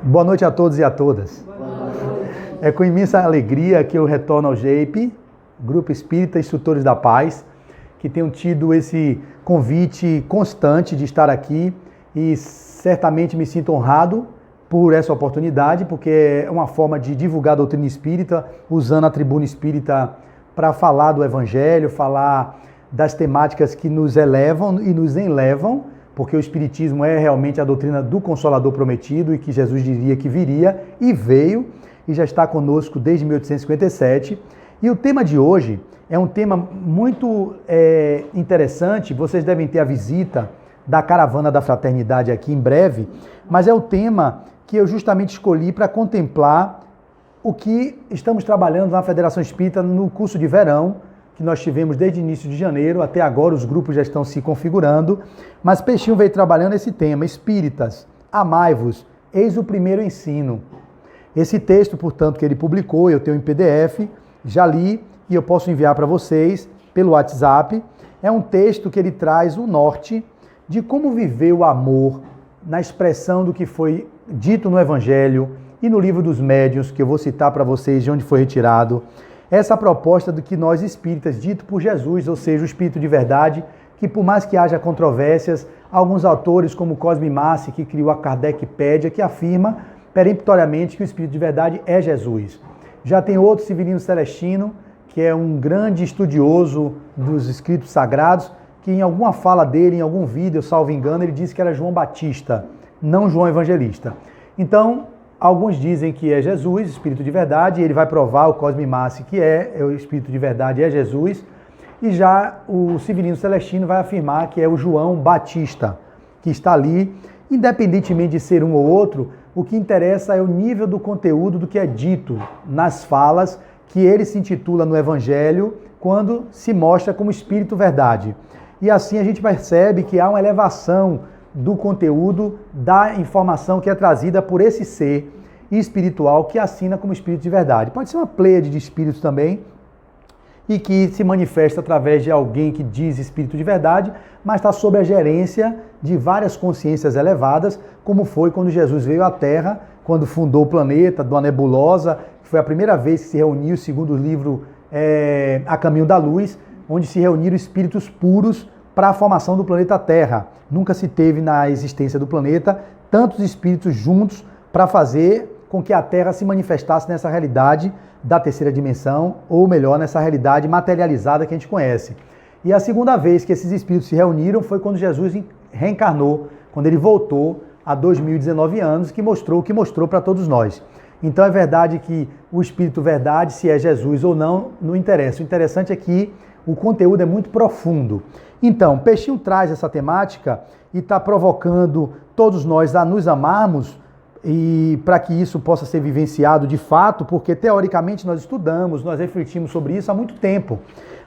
Boa noite a todos e a todas. É com imensa alegria que eu retorno ao GEIP, Grupo Espírita Instrutores da Paz, que tenho tido esse convite constante de estar aqui e certamente me sinto honrado por essa oportunidade, porque é uma forma de divulgar a doutrina espírita, usando a tribuna espírita para falar do Evangelho, falar das temáticas que nos elevam e nos enlevam, porque o Espiritismo é realmente a doutrina do Consolador prometido e que Jesus diria que viria e veio e já está conosco desde 1857. E o tema de hoje é um tema muito interessante. Vocês devem ter a visita da Caravana da Fraternidade aqui em breve, mas é o tema que eu justamente escolhi para contemplar o que estamos trabalhando na Federação Espírita no curso de verão, que nós tivemos desde o início de janeiro, até agora os grupos já estão se configurando, mas Peixinho veio trabalhando esse tema: Espíritas, amai-vos, eis o primeiro ensino. Esse texto, portanto, que ele publicou, eu tenho em PDF, já li e eu posso enviar para vocês pelo WhatsApp. É um texto que ele traz o norte de como viver o amor na expressão do que foi dito no Evangelho e no livro dos Médiuns, que eu vou citar para vocês de onde foi retirado. Essa proposta do que nós espíritas, dito por Jesus, ou seja, o Espírito de Verdade, que por mais que haja controvérsias, alguns autores como Cosme Massi, que criou a Kardecpédia, que afirma peremptoriamente que o Espírito de Verdade é Jesus. Já tem outro, Severino Celestino, que é um grande estudioso dos escritos sagrados, que em alguma fala dele, em algum vídeo, salvo engano, ele disse que era João Batista, não João Evangelista. Então, alguns dizem que é Jesus, Espírito de Verdade, e ele vai provar, o Cosme Massi, que é o Espírito de Verdade, é Jesus. E já o Severino Celestino vai afirmar que é o João Batista, que está ali. Independentemente de ser um ou outro, o que interessa é o nível do conteúdo do que é dito nas falas que ele se intitula no Evangelho, quando se mostra como Espírito Verdade. E assim a gente percebe que há uma elevação do conteúdo, da informação que é trazida por esse ser espiritual que assina como Espírito de Verdade. Pode ser uma pleiade de espíritos também, e que se manifesta através de alguém que diz Espírito de Verdade, mas está sob a gerência de várias consciências elevadas, como foi quando Jesus veio à Terra, quando fundou o planeta, de uma nebulosa, que foi a primeira vez que se reuniu, segundo o livro A Caminho da Luz, onde se reuniram espíritos puros para a formação do planeta Terra. Nunca se teve na existência do planeta tantos espíritos juntos para fazer com que a Terra se manifestasse nessa realidade da terceira dimensão, ou melhor, nessa realidade materializada que a gente conhece. E a segunda vez que esses espíritos se reuniram foi quando Jesus reencarnou, quando ele voltou há 2019 anos, que mostrou o que mostrou para todos nós. Então é verdade que o Espírito Verdade, se é Jesus ou não, não interessa. O interessante é que o conteúdo é muito profundo. Então, Peixinho traz essa temática e está provocando todos nós a nos amarmos, e para que isso possa ser vivenciado de fato, porque teoricamente nós estudamos, nós refletimos sobre isso há muito tempo.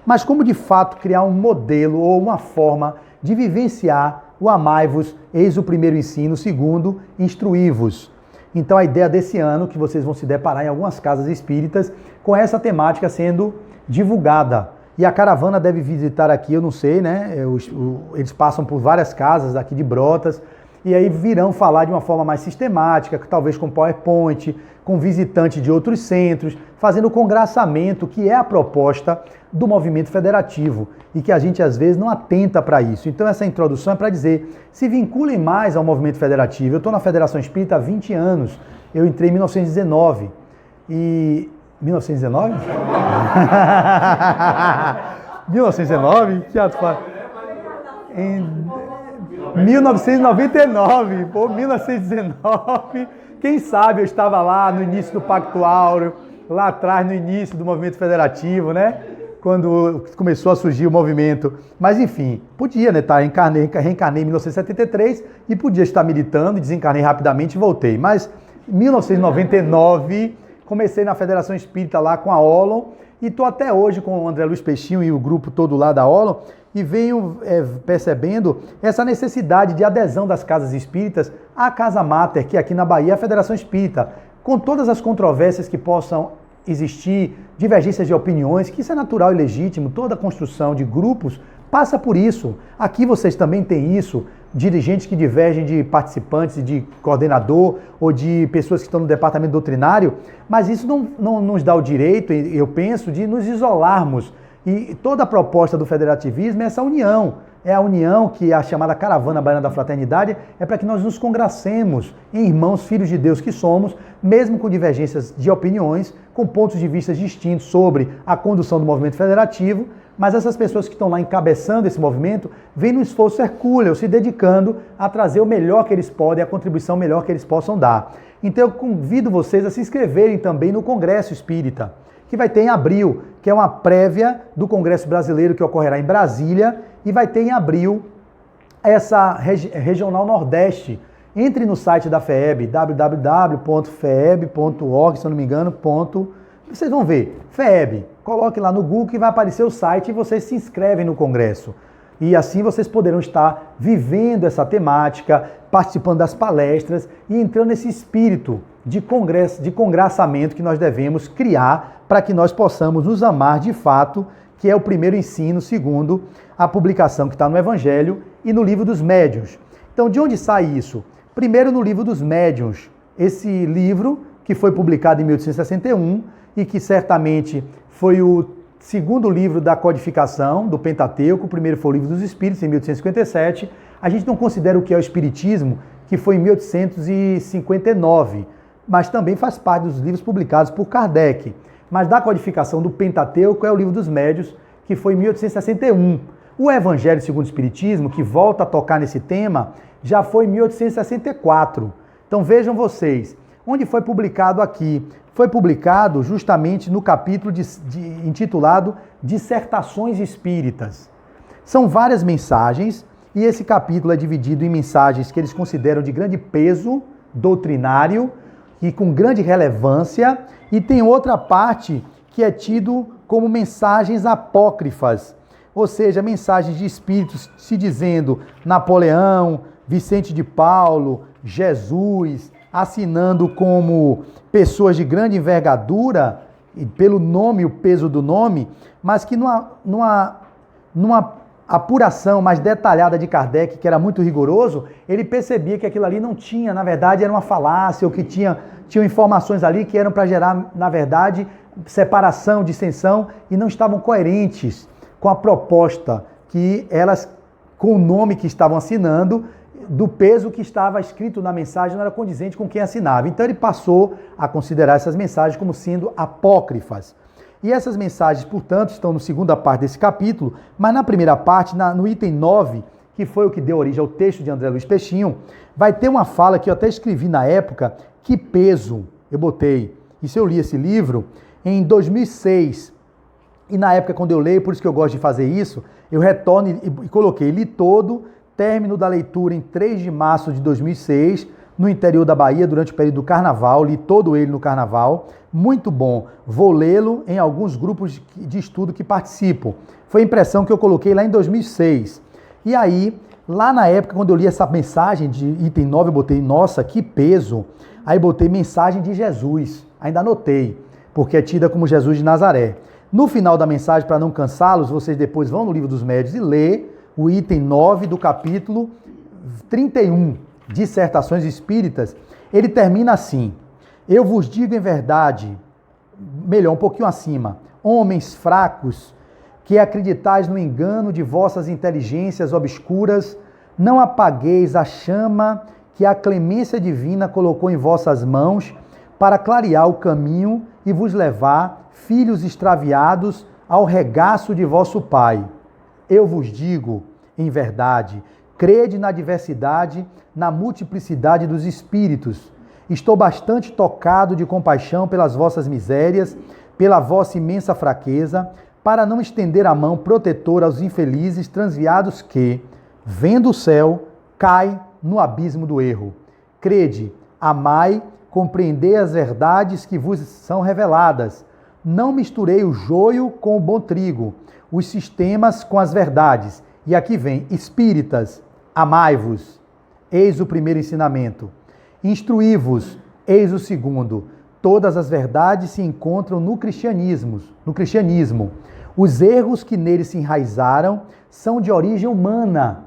Mas como de fato criar um modelo ou uma forma de vivenciar o amai-vos, eis o primeiro ensino, segundo, instruí-vos. Então a ideia desse ano, que vocês vão se deparar em algumas casas espíritas, com essa temática sendo divulgada. E a caravana deve visitar aqui, eu não sei, né? Eles passam por várias casas aqui de Brotas, e aí virão falar de uma forma mais sistemática, talvez com PowerPoint, com visitantes de outros centros, fazendo o congraçamento, que é a proposta do movimento federativo, e que a gente às vezes não atenta para isso. Então essa introdução é para dizer, se vinculem mais ao movimento federativo. Eu estou na Federação Espírita há 20 anos, eu entrei em 1919, e... 1919? 1919? Que ato faz? Em 1999, pô, 1919. Quem sabe eu estava lá no início do Pacto Áureo, lá atrás no início do movimento federativo, né? Quando começou a surgir o movimento. Mas enfim, podia, né? Reencarnei em 1973 e podia estar militando, desencarnei rapidamente e voltei. Mas em 1999... comecei na Federação Espírita lá com a Olon e estou até hoje com o André Luiz Peixinho e o grupo todo lá da Olon e venho percebendo essa necessidade de adesão das casas espíritas à Casa Máter, que aqui na Bahia é a Federação Espírita, com todas as controvérsias que possam existir, divergências de opiniões, que isso é natural e legítimo, toda a construção de grupos passa por isso. Aqui vocês também têm isso, dirigentes que divergem de participantes, de coordenador ou de pessoas que estão no departamento doutrinário, mas isso não nos dá o direito, eu penso, de nos isolarmos. E toda a proposta do federativismo é essa união. É a união que a chamada Caravana Baiana da Fraternidade é para que nós nos congracemos em irmãos, filhos de Deus que somos, mesmo com divergências de opiniões, com pontos de vista distintos sobre a condução do movimento federativo, mas essas pessoas que estão lá encabeçando esse movimento vêm no esforço hercúleo, se dedicando a trazer o melhor que eles podem, a contribuição melhor que eles possam dar. Então eu convido vocês a se inscreverem também no Congresso Espírita, que vai ter em abril, que é uma prévia do Congresso Brasileiro que ocorrerá em Brasília, e vai ter em abril essa Regional Nordeste. Entre no site da FEEB, www.feeb.org, se eu não me engano, vocês vão ver, FEEB, coloque lá no Google que vai aparecer o site e vocês se inscrevem no Congresso. E assim vocês poderão estar vivendo essa temática, participando das palestras e entrando nesse espírito de congresso, de congraçamento que nós devemos criar para que nós possamos nos amar de fato, que é o primeiro ensino, segundo a publicação que está no Evangelho e no Livro dos Médiuns. Então, de onde sai isso? Primeiro no Livro dos Médiuns, esse livro que foi publicado em 1861 e que certamente foi o segundo livro da codificação do Pentateuco, o primeiro foi o Livro dos Espíritos, em 1857. A gente não considera o que é o Espiritismo, que foi em 1859, mas também faz parte dos livros publicados por Kardec. Mas da codificação do Pentateuco é o Livro dos Médiuns, que foi em 1861. O Evangelho segundo o Espiritismo, que volta a tocar nesse tema, já foi em 1864. Então vejam vocês, onde foi publicado aqui? Foi publicado justamente no capítulo intitulado Dissertações Espíritas. São várias mensagens, e esse capítulo é dividido em mensagens que eles consideram de grande peso doutrinário e com grande relevância, e tem outra parte que é tido como mensagens apócrifas, ou seja, mensagens de espíritos se dizendo Napoleão, Vicente de Paulo, Jesus, assinando como pessoas de grande envergadura, pelo nome e o peso do nome, mas que numa apuração mais detalhada de Kardec, que era muito rigoroso, ele percebia que aquilo ali não tinha, na verdade, era uma falácia, ou que tinham informações ali que eram para gerar, na verdade, separação, dissensão, e não estavam coerentes com a proposta que elas, com o nome que estavam assinando, do peso que estava escrito na mensagem, não era condizente com quem assinava. Então ele passou a considerar essas mensagens como sendo apócrifas. E essas mensagens, portanto, estão na segunda parte desse capítulo, mas na primeira parte, no item 9, que foi o que deu origem ao texto de André Luiz Peixinho, vai ter uma fala que eu até escrevi na época, que peso eu botei. Isso eu li esse livro em 2006. E na época, quando eu leio, por isso que eu gosto de fazer isso, eu retorno e coloquei, li todo, término da leitura em 3 de março de 2006, no interior da Bahia, durante o período do Carnaval, li todo ele no Carnaval, muito bom, vou lê-lo em alguns grupos de estudo que participo. Foi a impressão que eu coloquei lá em 2006. E aí, lá na época, quando eu li essa mensagem de item 9, eu botei, nossa, que peso, aí botei mensagem de Jesus, ainda anotei, porque é tida como Jesus de Nazaré. No final da mensagem, para não cansá-los, vocês depois vão no Livro dos Médiuns e lê o item 9 do capítulo 31, Dissertações Espíritas. Ele termina assim: eu vos digo em verdade, melhor, um pouquinho acima, homens fracos, que acreditais no engano de vossas inteligências obscuras, não apagueis a chama que a clemência divina colocou em vossas mãos para clarear o caminho e vos levar, filhos extraviados, ao regaço de vosso Pai. Eu vos digo, em verdade, crede na diversidade, na multiplicidade dos espíritos. Estou bastante tocado de compaixão pelas vossas misérias, pela vossa imensa fraqueza, para não estender a mão protetora aos infelizes transviados que, vendo o céu, cai no abismo do erro. Crede, amai, compreendei as verdades que vos são reveladas. Não misturei o joio com o bom trigo, os sistemas com as verdades. E aqui vem, espíritas, amai-vos, eis o primeiro ensinamento. Instruí-vos, eis o segundo. Todas as verdades se encontram no cristianismo. Os erros que nele se enraizaram são de origem humana.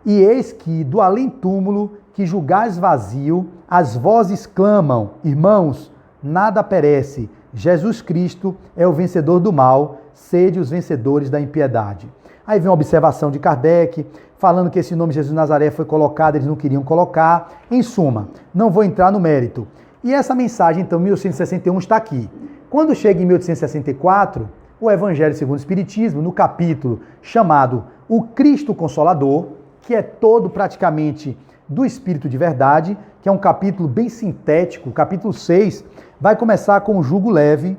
E eis que, do além-túmulo, que julgais vazio, as vozes clamam: irmãos, nada perece. Jesus Cristo é o vencedor do mal, sede os vencedores da impiedade. Aí vem uma observação de Kardec, falando que esse nome Jesus de Nazaré foi colocado, eles não queriam colocar. Em suma, não vou entrar no mérito. E essa mensagem, então, 1861 está aqui. Quando chega em 1864, o Evangelho segundo o Espiritismo, no capítulo chamado O Cristo Consolador, que é todo praticamente do Espírito de Verdade, que é um capítulo bem sintético, o capítulo 6, vai começar com o jugo leve,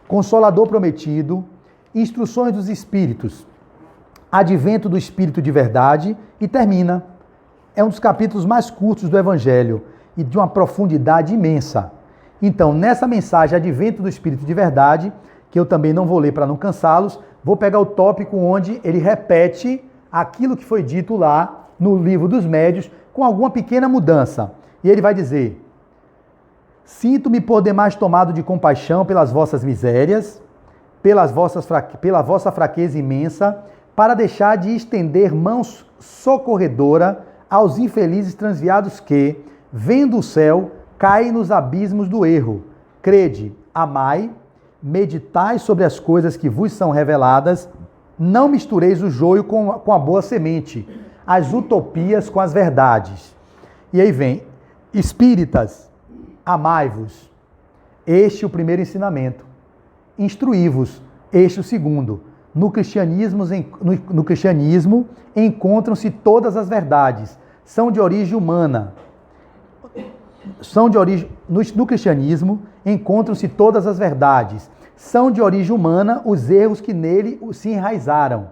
Consolador prometido, Instruções dos Espíritos, Advento do Espírito de Verdade e termina. É um dos capítulos mais curtos do Evangelho e de uma profundidade imensa. Então, nessa mensagem Advento do Espírito de Verdade, que eu também não vou ler para não cansá-los, vou pegar o tópico onde ele repete aquilo que foi dito lá no Livro dos Médiuns, com alguma pequena mudança. E ele vai dizer: sinto-me por demais tomado de compaixão pelas vossas misérias, pela vossa fraqueza imensa, para deixar de estender mãos socorredora aos infelizes transviados que, vendo o céu, caem nos abismos do erro. Crede, amai, meditai sobre as coisas que vos são reveladas, não mistureis o joio com a boa semente, as utopias com as verdades. E aí vem: espíritas, amai-vos. Este é o primeiro ensinamento. Instruí-vos. Este é o segundo. No cristianismo encontram-se todas as verdades. São de origem humana. No cristianismo encontram-se todas as verdades. São de origem humana os erros que nele se enraizaram.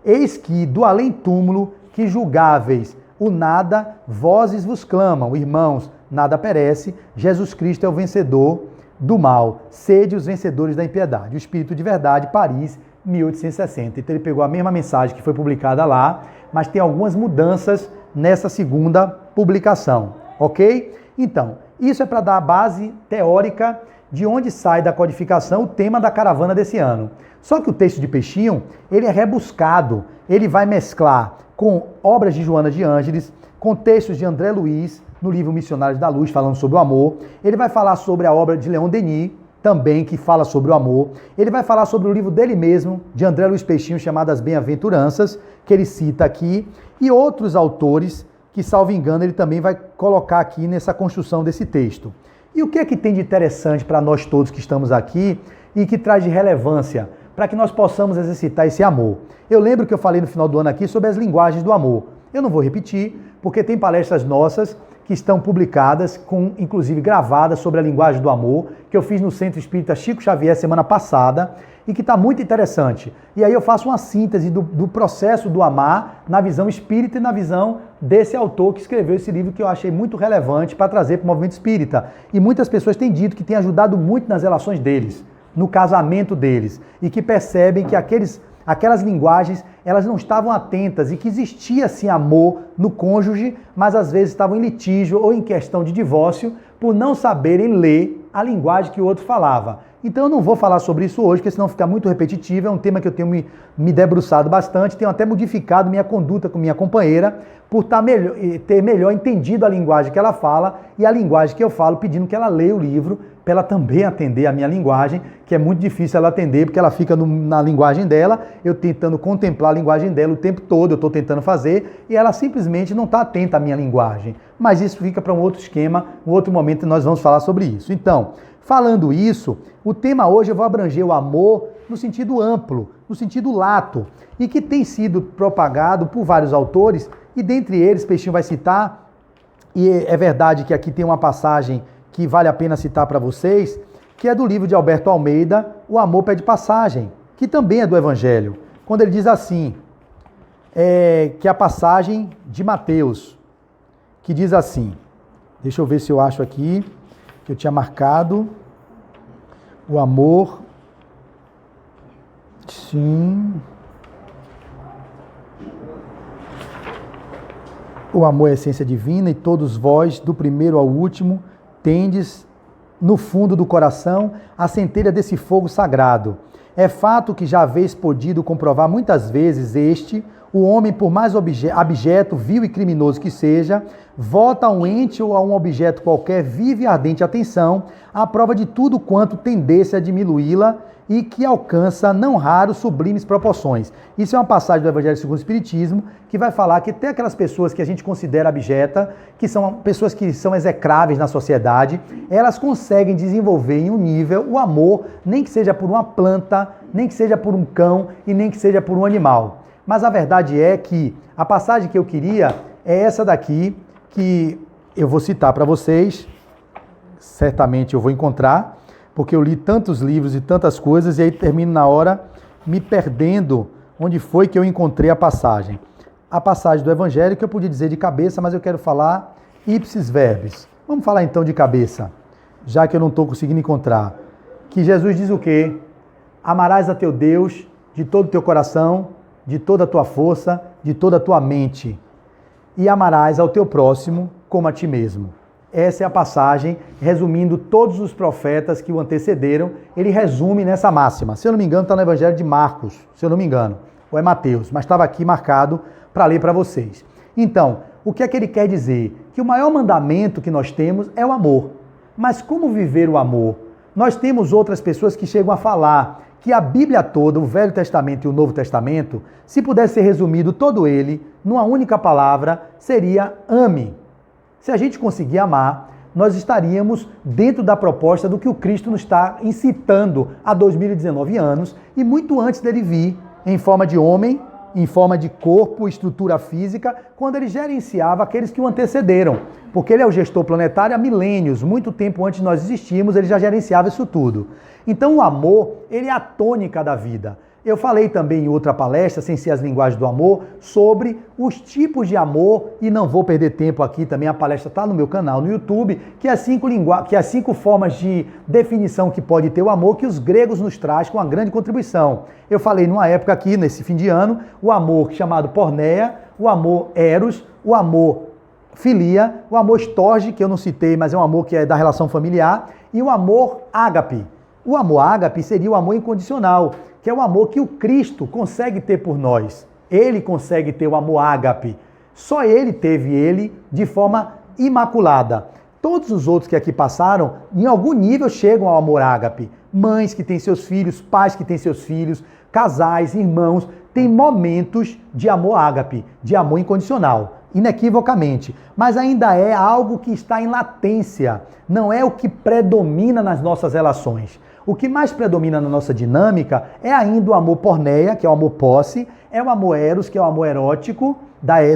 Eis que, do além-túmulo, que julgáveis o nada, vozes vos clamam: irmãos, nada perece, Jesus Cristo é o vencedor do mal, sede os vencedores da impiedade. O Espírito de Verdade, Paris, 1860. Então ele pegou a mesma mensagem que foi publicada lá, mas tem algumas mudanças nessa segunda publicação, ok? Então, isso é para dar a base teórica de onde sai da codificação o tema da caravana desse ano. Só que o texto de Peixinho, ele é rebuscado, ele vai mesclar com obras de Joana de Ângeles, com textos de André Luiz, no livro Missionários da Luz, falando sobre o amor. Ele vai falar sobre a obra de Leon Denis, também, que fala sobre o amor. Ele vai falar sobre o livro dele mesmo, de André Luiz Peixinho, chamado As Bem-aventuranças, que ele cita aqui, e outros autores que, salvo engano, ele também vai colocar aqui nessa construção desse texto. E o que é que tem de interessante para nós todos que estamos aqui e que traz de relevância para que nós possamos exercitar esse amor? Eu lembro que eu falei no final do ano aqui sobre as linguagens do amor. Eu não vou repetir, porque tem palestras nossas que estão publicadas, inclusive gravadas, sobre a linguagem do amor, que eu fiz no Centro Espírita Chico Xavier semana passada, e que está muito interessante. E aí eu faço uma síntese do processo do amar na visão espírita e na visão desse autor que escreveu esse livro, que eu achei muito relevante para trazer para o movimento espírita. E muitas pessoas têm dito que tem ajudado muito nas relações deles, no casamento deles, e que percebem que aquelas linguagens, elas não estavam atentas e que existia sim amor no cônjuge, mas às vezes estavam em litígio ou em questão de divórcio por não saberem ler a linguagem que o outro falava. Então eu não vou falar sobre isso hoje, porque senão fica muito repetitivo, é um tema que eu tenho me debruçado bastante, tenho até modificado minha conduta com minha companheira por ter melhor entendido a linguagem que ela fala e a linguagem que eu falo, pedindo que ela leia o livro para ela também atender a minha linguagem, que é muito difícil ela atender, porque ela fica na linguagem dela, eu tentando contemplar a linguagem dela o tempo todo, eu estou tentando fazer, e ela simplesmente não está atenta à minha linguagem. Mas isso fica para um outro esquema, um outro momento nós vamos falar sobre isso. Então, falando isso, o tema hoje eu vou abranger o amor no sentido amplo, no sentido lato, e que tem sido propagado por vários autores, e dentre eles, Peixinho vai citar, e é verdade que aqui tem uma passagem que vale a pena citar para vocês, que é do livro de Alberto Almeida, O Amor Pede Passagem, que também é do Evangelho, quando ele diz assim, que é a passagem de Mateus, que diz assim, deixa eu ver se eu acho aqui, que eu tinha marcado, o amor, sim, o amor é a essência divina e todos vós, do primeiro ao último, tendes no fundo do coração a centelha desse fogo sagrado. É fato que já haveis podido comprovar muitas vezes o homem, por mais abjeto, vil e criminoso que seja, volta a um ente ou a um objeto qualquer, vive e ardente atenção, à prova de tudo quanto tendesse a diminuí-la e que alcança, não raro, sublimes proporções. Isso é uma passagem do Evangelho segundo o Espiritismo, que vai falar que até aquelas pessoas que a gente considera abjeta, que são pessoas que são execráveis na sociedade, elas conseguem desenvolver em um nível o amor, nem que seja por uma planta, nem que seja por um cão e nem que seja por um animal. Mas a verdade é que a passagem que eu queria é essa daqui, que eu vou citar para vocês, certamente eu vou encontrar, porque eu li tantos livros e tantas coisas, e aí termino na hora me perdendo onde foi que eu encontrei a passagem. A passagem do Evangelho que eu podia dizer de cabeça, mas eu quero falar ipsis verbis. Vamos falar então de cabeça, já que eu não estou conseguindo encontrar. Que Jesus diz o quê? Amarás a teu Deus de todo o teu coração, de toda a tua força, de toda a tua mente, e amarás ao teu próximo como a ti mesmo. Essa é a passagem, resumindo todos os profetas que o antecederam, ele resume nessa máxima. Se eu não me engano, está no Evangelho de Marcos, se eu não me engano, ou é Mateus, mas estava aqui marcado para ler para vocês. Então, o que é que ele quer dizer? Que o maior mandamento que nós temos é o amor. Mas como viver o amor? Nós temos outras pessoas que chegam a falar que a Bíblia toda, o Velho Testamento e o Novo Testamento, se pudesse ser resumido todo ele, numa única palavra, seria ame. Se a gente conseguir amar, nós estaríamos dentro da proposta do que o Cristo nos está incitando há 2019 anos e muito antes dele vir em forma de homem, em forma de corpo, estrutura física, quando ele gerenciava aqueles que o antecederam. Porque ele é o gestor planetário há milênios, muito tempo antes de nós existirmos, ele já gerenciava isso tudo. Então o amor, ele é a tônica da vida. Eu falei também em outra palestra, sem ser as linguagens do amor, sobre os tipos de amor, e não vou perder tempo aqui também, a palestra está no meu canal no YouTube, que as 5 formas de definição que pode ter o amor, que os gregos nos trazem com uma grande contribuição. Eu falei numa época aqui, nesse fim de ano, o amor chamado porneia, o amor eros, o amor filia, o amor storge, que eu não citei, mas é um amor que é da relação familiar, e o amor ágape. O amor ágape seria o amor incondicional, que é o amor que o Cristo consegue ter por nós. Ele consegue ter o amor ágape. Só ele teve ele de forma imaculada. Todos os outros que aqui passaram, em algum nível chegam ao amor ágape. Mães que têm seus filhos, pais que têm seus filhos, casais, irmãos, têm momentos de amor ágape, de amor incondicional, inequivocamente. Mas ainda é algo que está em latência, não é o que predomina nas nossas relações. O que mais predomina na nossa dinâmica é ainda o amor porneia, que é o amor posse, é o amor eros, que é o amor erótico,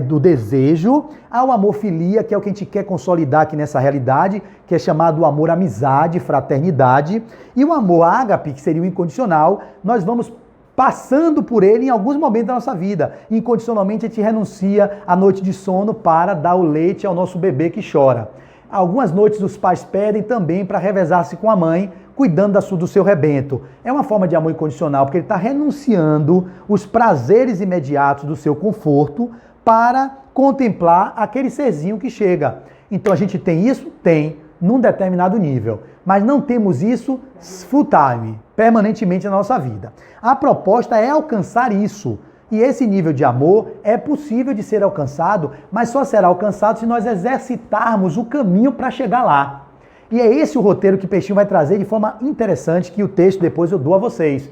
do desejo, há o amor filia, que é o que a gente quer consolidar aqui nessa realidade, que é chamado amor amizade, fraternidade, e o amor ágape, que seria o incondicional, nós vamos passando por ele em alguns momentos da nossa vida. Incondicionalmente a gente renuncia à noite de sono para dar o leite ao nosso bebê que chora. Algumas noites os pais pedem também para revezar-se com a mãe, cuidando do seu rebento. É uma forma de amor incondicional, porque ele está renunciando os prazeres imediatos do seu conforto para contemplar aquele serzinho que chega. Então a gente tem isso? Tem, num determinado nível. Mas não temos isso full time, permanentemente na nossa vida. A proposta é alcançar isso. E esse nível de amor é possível de ser alcançado, mas só será alcançado se nós exercitarmos o caminho para chegar lá. E é esse o roteiro que Peixinho vai trazer de forma interessante, que o texto depois eu dou a vocês.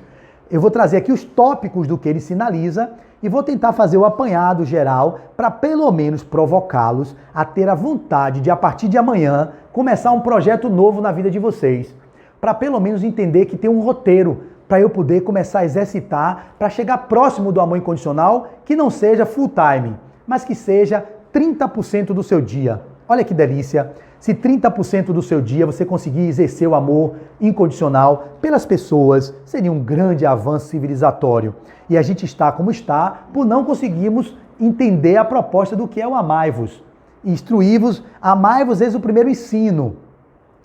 Eu vou trazer aqui os tópicos do que ele sinaliza e vou tentar fazer o apanhado geral para pelo menos provocá-los a ter a vontade de, a partir de amanhã, começar um projeto novo na vida de vocês. Para pelo menos entender que tem um roteiro para eu poder começar a exercitar, para chegar próximo do amor incondicional, que não seja full time, mas que seja 30% do seu dia. Olha que delícia! Se 30% do seu dia você conseguir exercer o amor incondicional pelas pessoas, seria um grande avanço civilizatório. E a gente está como está por não conseguirmos entender a proposta do que é o amai-vos. Instruí-vos, amai-vos eis o primeiro ensino,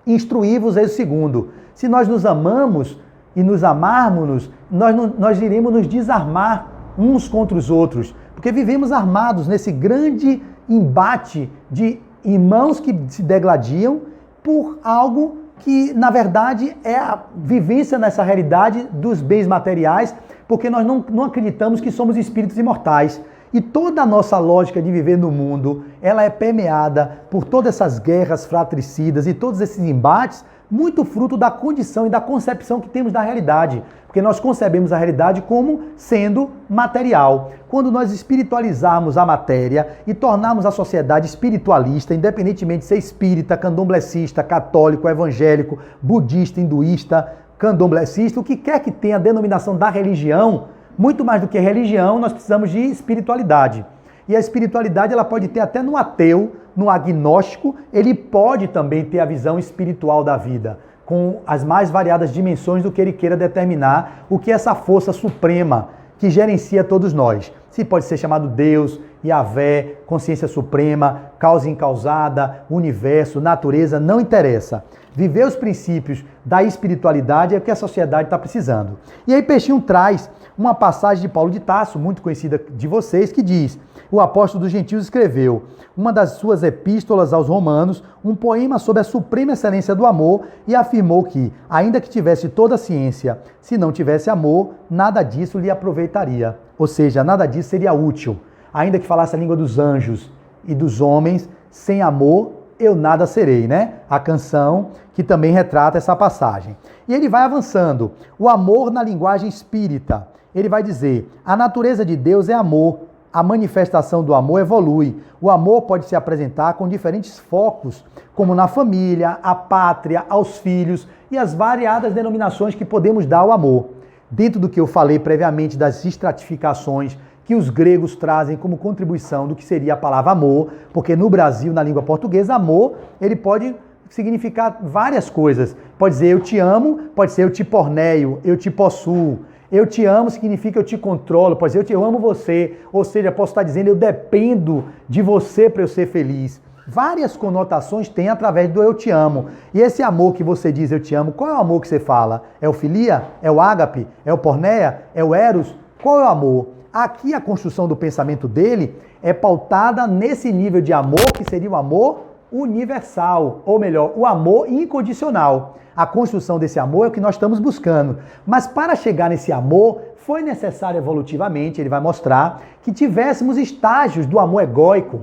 instruí-vos eis o segundo. Se nós nos amamos e nos amarmos, nós iremos nos desarmar uns contra os outros, porque vivemos armados nesse grande embate de irmãos que se degladiam por algo que, na verdade, é a vivência nessa realidade dos bens materiais, porque nós não acreditamos que somos espíritos imortais. E toda a nossa lógica de viver no mundo, ela é permeada por todas essas guerras fratricidas e todos esses embates, muito fruto da condição e da concepção que temos da realidade. Porque nós concebemos a realidade como sendo material. Quando nós espiritualizarmos a matéria e tornarmos a sociedade espiritualista, independentemente de ser espírita, candomblessista, católico, evangélico, budista, hinduísta, candomblessista, o que quer que tenha a denominação da religião, muito mais do que religião, nós precisamos de espiritualidade. E a espiritualidade ela pode ter até no ateu, no agnóstico, ele pode também ter a visão espiritual da vida, com as mais variadas dimensões do que ele queira determinar, o que é essa força suprema que gerencia todos nós. Se pode ser chamado Deus, Yahvé, consciência suprema, causa incausada, universo, natureza, não interessa. Viver os princípios da espiritualidade é o que a sociedade está precisando. E aí Peixinho traz uma passagem de Paulo de Tarso, muito conhecida de vocês, que diz: o apóstolo dos gentios escreveu, uma das suas epístolas aos romanos, um poema sobre a suprema excelência do amor e afirmou que, ainda que tivesse toda a ciência, se não tivesse amor, nada disso lhe aproveitaria. Ou seja, nada disso seria útil. Ainda que falasse a língua dos anjos e dos homens, sem amor eu nada serei, né? A canção que também retrata essa passagem. E ele vai avançando. O amor na linguagem espírita. Ele vai dizer, a natureza de Deus é amor. A manifestação do amor evolui. O amor pode se apresentar com diferentes focos, como na família, a pátria, aos filhos e as variadas denominações que podemos dar ao amor. Dentro do que eu falei previamente das estratificações que os gregos trazem como contribuição do que seria a palavra amor, porque no Brasil, na língua portuguesa, amor, ele pode significar várias coisas. Pode dizer eu te amo, pode ser eu te porneio, eu te possuo. Eu te amo significa eu te controlo, pode dizer eu amo você, ou seja, posso estar dizendo eu dependo de você para eu ser feliz. Várias conotações tem através do eu te amo. E esse amor que você diz eu te amo, qual é o amor que você fala? É o filia? É o ágape? É o porneia? É o eros? Qual é o amor? Aqui a construção do pensamento dele é pautada nesse nível de amor que seria o amor universal, ou melhor, o amor incondicional. A construção desse amor é o que nós estamos buscando. Mas para chegar nesse amor, foi necessário evolutivamente, ele vai mostrar, que tivéssemos estágios do amor egóico,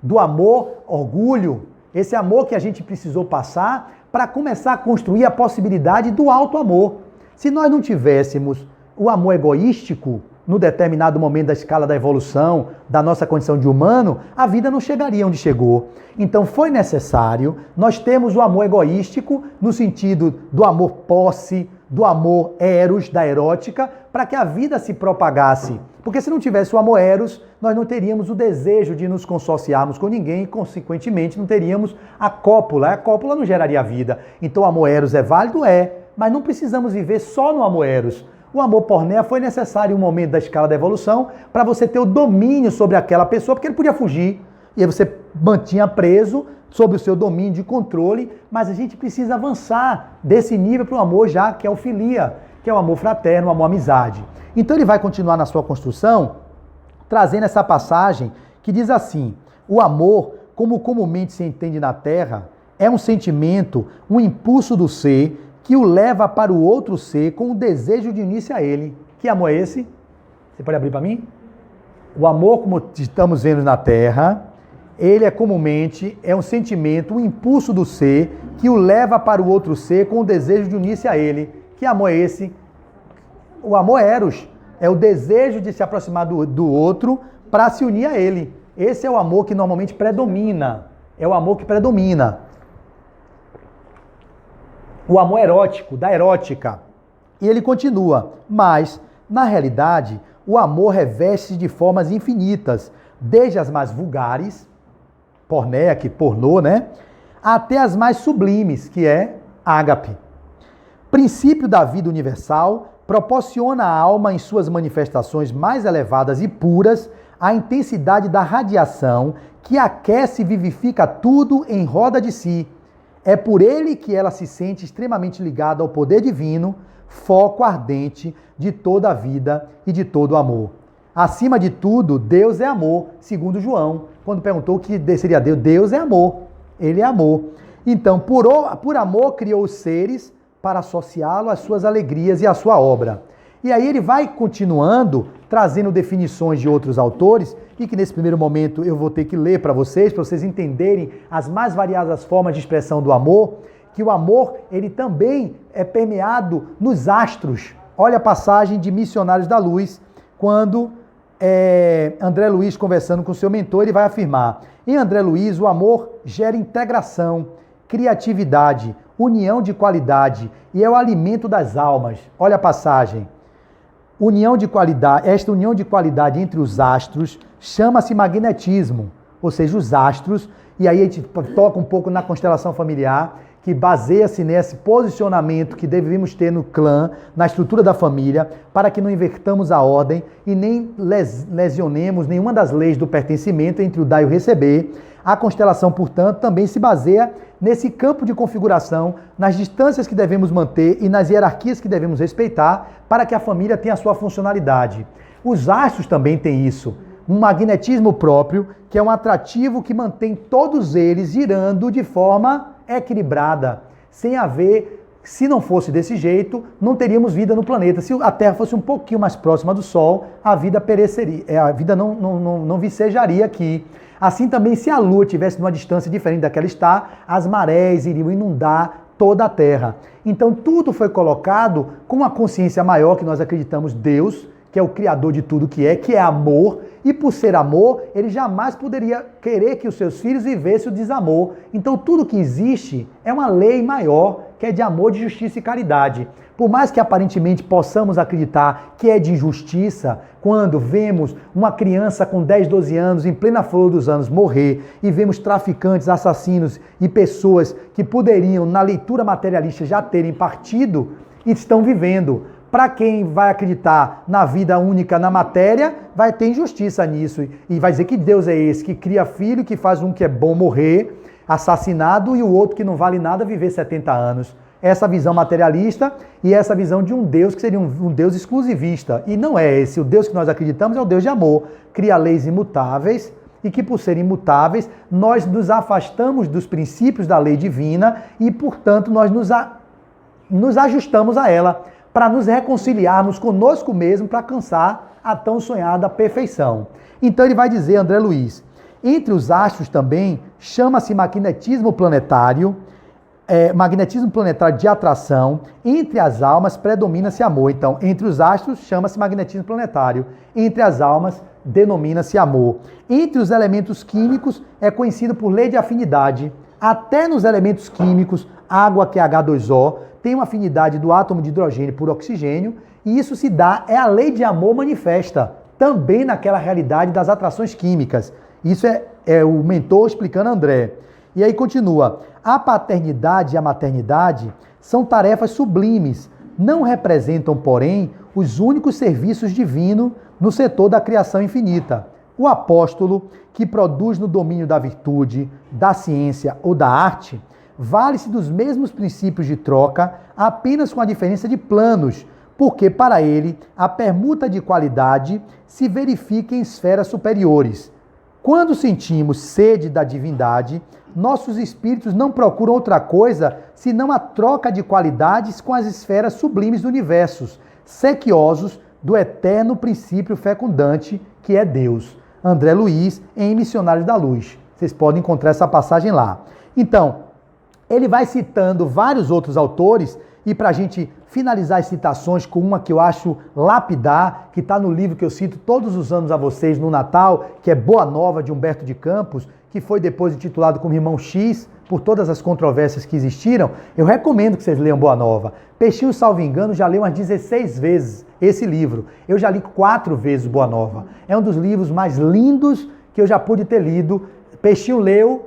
do amor orgulho, esse amor que a gente precisou passar para começar a construir a possibilidade do alto amor. Se nós não tivéssemos o amor egoístico, no determinado momento da escala da evolução, da nossa condição de humano, a vida não chegaria onde chegou. Então foi necessário nós termos o amor egoístico, no sentido do amor posse, do amor eros, da erótica, para que a vida se propagasse. Porque se não tivesse o amor eros, nós não teríamos o desejo de nos consorciarmos com ninguém e, consequentemente, não teríamos a cópula. A cópula não geraria vida. Então o amor eros é válido? É. Mas não precisamos viver só no amor eros. O amor porneia foi necessário em um momento da escala da evolução para você ter o domínio sobre aquela pessoa, porque ele podia fugir. E aí você mantinha preso sob o seu domínio de controle, mas a gente precisa avançar desse nível para o amor já, que é o filia, que é o amor fraterno, o amor amizade. Então ele vai continuar na sua construção, trazendo essa passagem que diz assim, o amor, como comumente se entende na Terra, é um sentimento, um impulso do ser, que o leva para o outro ser com o desejo de unir-se a ele. Que amor é esse? Você pode abrir para mim? O amor, como estamos vendo na Terra, ele é comumente, é um sentimento, um impulso do ser que o leva para o outro ser com o desejo de unir-se a ele. Que amor é esse? O amor eros é o desejo de se aproximar do outro para se unir a ele. Esse é o amor que normalmente predomina. É o amor que predomina. O amor erótico, da erótica. E ele continua, mas, na realidade, o amor reveste-se de formas infinitas, desde as mais vulgares, pornéia, que pornô, né? Até as mais sublimes, que é ágape. Princípio da vida universal, proporciona à alma em suas manifestações mais elevadas e puras a intensidade da radiação que aquece e vivifica tudo em roda de si. É por ele que ela se sente extremamente ligada ao poder divino, foco ardente de toda a vida e de todo o amor. Acima de tudo, Deus é amor, segundo João, quando perguntou o que seria Deus. Deus é amor, ele é amor. Então, por amor, criou os seres para associá-lo às suas alegrias e à sua obra. E aí ele vai continuando, trazendo definições de outros autores, e que nesse primeiro momento eu vou ter que ler para vocês entenderem as mais variadas formas de expressão do amor, que o amor, ele também é permeado nos astros. Olha a passagem de Missionários da Luz, quando André Luiz, conversando com seu mentor, ele vai afirmar: em André Luiz, o amor gera integração, criatividade, união de qualidade e é o alimento das almas. Olha a passagem. Esta união de qualidade entre os astros chama-se magnetismo, ou seja, os astros, e aí a gente toca um pouco na constelação familiar, que baseia-se nesse posicionamento que devemos ter no clã, na estrutura da família, para que não invertamos a ordem e nem lesionemos nenhuma das leis do pertencimento entre o dar e o receber. A constelação, portanto, também se baseia nesse campo de configuração, nas distâncias que devemos manter e nas hierarquias que devemos respeitar para que a família tenha a sua funcionalidade. Os astros também têm isso, um magnetismo próprio, que é um atrativo que mantém todos eles girando de forma equilibrada, sem haver, se não fosse desse jeito, não teríamos vida no planeta. Se a Terra fosse um pouquinho mais próxima do Sol, a vida pereceria, a vida não vicejaria aqui. Assim também, se a Lua estivesse numa distância diferente daquela está, as marés iriam inundar toda a Terra. Então tudo foi colocado com uma consciência maior, que nós acreditamos Deus, que é o Criador de tudo que é amor, e por ser amor, ele jamais poderia querer que os seus filhos vivessem o desamor. Então tudo que existe é uma lei maior, que é de amor, de justiça e caridade. Por mais que aparentemente possamos acreditar que é de injustiça, quando vemos uma criança com 10, 12 anos, em plena flor dos anos, morrer, e vemos traficantes, assassinos e pessoas que poderiam, na leitura materialista, já terem partido e estão vivendo. Para quem vai acreditar na vida única, na matéria, vai ter injustiça nisso. E vai dizer que Deus é esse, que cria filho, que faz um que é bom morrer, assassinado, e o outro que não vale nada viver 70 anos. Essa visão materialista e essa visão de um Deus que seria um Deus exclusivista. E não é esse. O Deus que nós acreditamos é o Deus de amor. Cria leis imutáveis e que, por serem imutáveis, nós nos afastamos dos princípios da lei divina e, portanto, nós nos ajustamos a ela, para nos reconciliarmos conosco mesmo, para alcançar a tão sonhada perfeição. Então ele vai dizer, André Luiz, entre os astros também chama-se magnetismo planetário de atração, entre as almas predomina-se amor. Então, entre os astros chama-se magnetismo planetário, entre as almas denomina-se amor. Entre os elementos químicos é conhecido por lei de afinidade. Até nos elementos químicos, água, que é H2O, tem uma afinidade do átomo de hidrogênio por oxigênio, e isso se dá, é a lei de amor manifesta, também naquela realidade das atrações químicas. Isso é o mentor explicando a André. E aí continua, a paternidade e a maternidade são tarefas sublimes, não representam, porém, os únicos serviços divinos no setor da criação infinita. O apóstolo, que produz no domínio da virtude, da ciência ou da arte, vale-se dos mesmos princípios de troca, apenas com a diferença de planos, porque para ele a permuta de qualidade se verifica em esferas superiores. Quando sentimos sede da divindade, nossos espíritos não procuram outra coisa senão a troca de qualidades com as esferas sublimes do universo, sequiosos do eterno princípio fecundante que é Deus. André Luiz, em Missionários da Luz. Vocês podem encontrar essa passagem lá. Então, ele vai citando vários outros autores, e para a gente finalizar as citações com uma que eu acho lapidar, que está no livro que eu cito todos os anos a vocês no Natal, que é Boa Nova, de Humberto de Campos, que foi depois intitulado como Irmão X, por todas as controvérsias que existiram. Eu recomendo que vocês leiam Boa Nova. Peixinho, salvo engano, já leu umas 16 vezes esse livro. Eu já li 4 vezes Boa Nova. É um dos livros mais lindos que eu já pude ter lido. Peixinho leu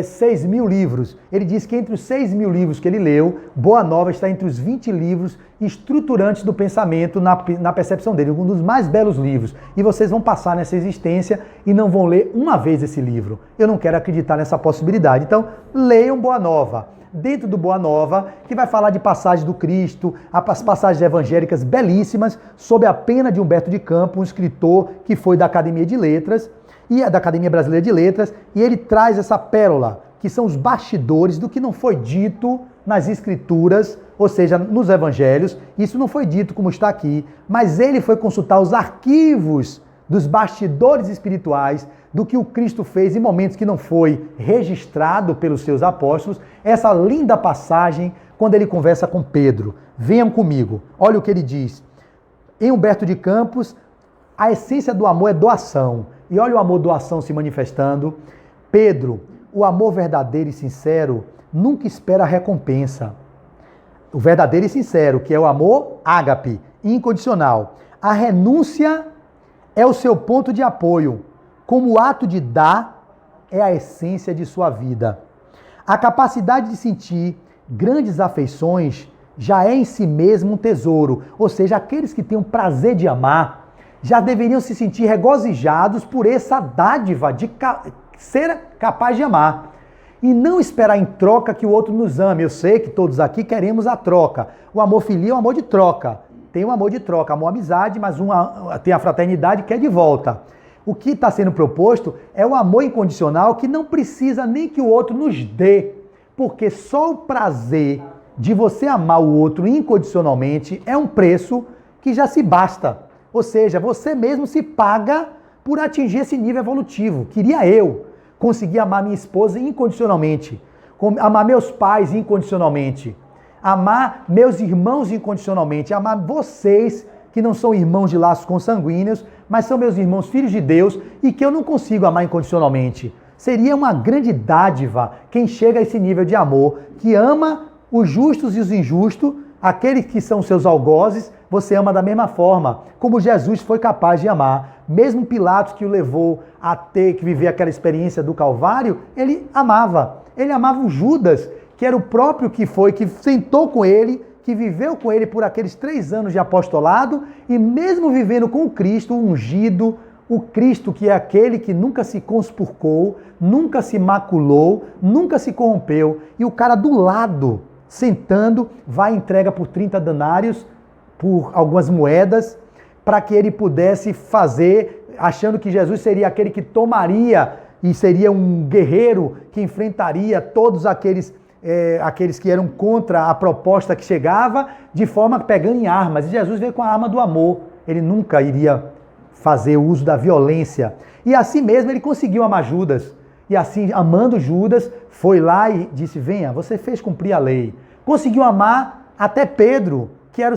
6 mil livros. Ele diz que entre os 6 mil livros que ele leu, Boa Nova está entre os 20 livros estruturantes do pensamento na percepção dele, um dos mais belos livros. E vocês vão passar nessa existência e não vão ler uma vez esse livro. Eu não quero acreditar nessa possibilidade. Então, leiam Boa Nova. Dentro do Boa Nova, que vai falar de passagens do Cristo, as passagens evangélicas belíssimas, sob a pena de Humberto de Campos, um escritor que foi da Academia de Letras, e da Academia Brasileira de Letras, e ele traz essa pérola, que são os bastidores do que não foi dito nas Escrituras, ou seja, nos Evangelhos. Isso não foi dito como está aqui, mas ele foi consultar os arquivos dos bastidores espirituais do que o Cristo fez em momentos que não foi registrado pelos seus apóstolos. Essa linda passagem, quando ele conversa com Pedro. Venham comigo, olha o que ele diz. Em Humberto de Campos, a essência do amor é doação. E olha o amor doação se manifestando. Pedro, o amor verdadeiro e sincero nunca espera recompensa. O verdadeiro e sincero, que é o amor ágape, incondicional. A renúncia é o seu ponto de apoio. Como o ato de dar é a essência de sua vida. A capacidade de sentir grandes afeições já é em si mesmo um tesouro. Ou seja, aqueles que têm o prazer de amar já deveriam se sentir regozijados por essa dádiva de ser capaz de amar. E não esperar em troca que o outro nos ame. Eu sei que todos aqui queremos a troca. O amor filial é um amor de troca. Tem um amor de troca, amor amizade, mas tem a fraternidade que é de volta. O que está sendo proposto é o amor incondicional que não precisa nem que o outro nos dê. Porque só o prazer de você amar o outro incondicionalmente é um preço que já se basta. Ou seja, você mesmo se paga por atingir esse nível evolutivo. Queria eu conseguir amar minha esposa incondicionalmente, amar meus pais incondicionalmente, amar meus irmãos incondicionalmente, amar vocês que não são irmãos de laços consanguíneos, mas são meus irmãos filhos de Deus e que eu não consigo amar incondicionalmente. Seria uma grande dádiva quem chega a esse nível de amor, que ama os justos e os injustos, aqueles que são seus algozes, você ama da mesma forma, como Jesus foi capaz de amar. Mesmo Pilatos, que o levou a ter que viver aquela experiência do Calvário, ele amava. Ele amava o Judas, que era o próprio que sentou com ele, que viveu com ele por aqueles 3 anos de apostolado, e mesmo vivendo com o Cristo ungido, o Cristo que é aquele que nunca se conspurcou, nunca se maculou, nunca se corrompeu, e o cara do lado, sentando, vai e entrega por 30 denários, por algumas moedas, para que ele pudesse fazer, achando que Jesus seria aquele que tomaria e seria um guerreiro que enfrentaria todos aqueles que eram contra a proposta que chegava, de forma pegando em armas. E Jesus veio com a arma do amor. Ele nunca iria fazer uso da violência. E assim mesmo ele conseguiu amar Judas. E assim, amando Judas, foi lá e disse, venha, você fez cumprir a lei. Conseguiu amar até Pedro, que era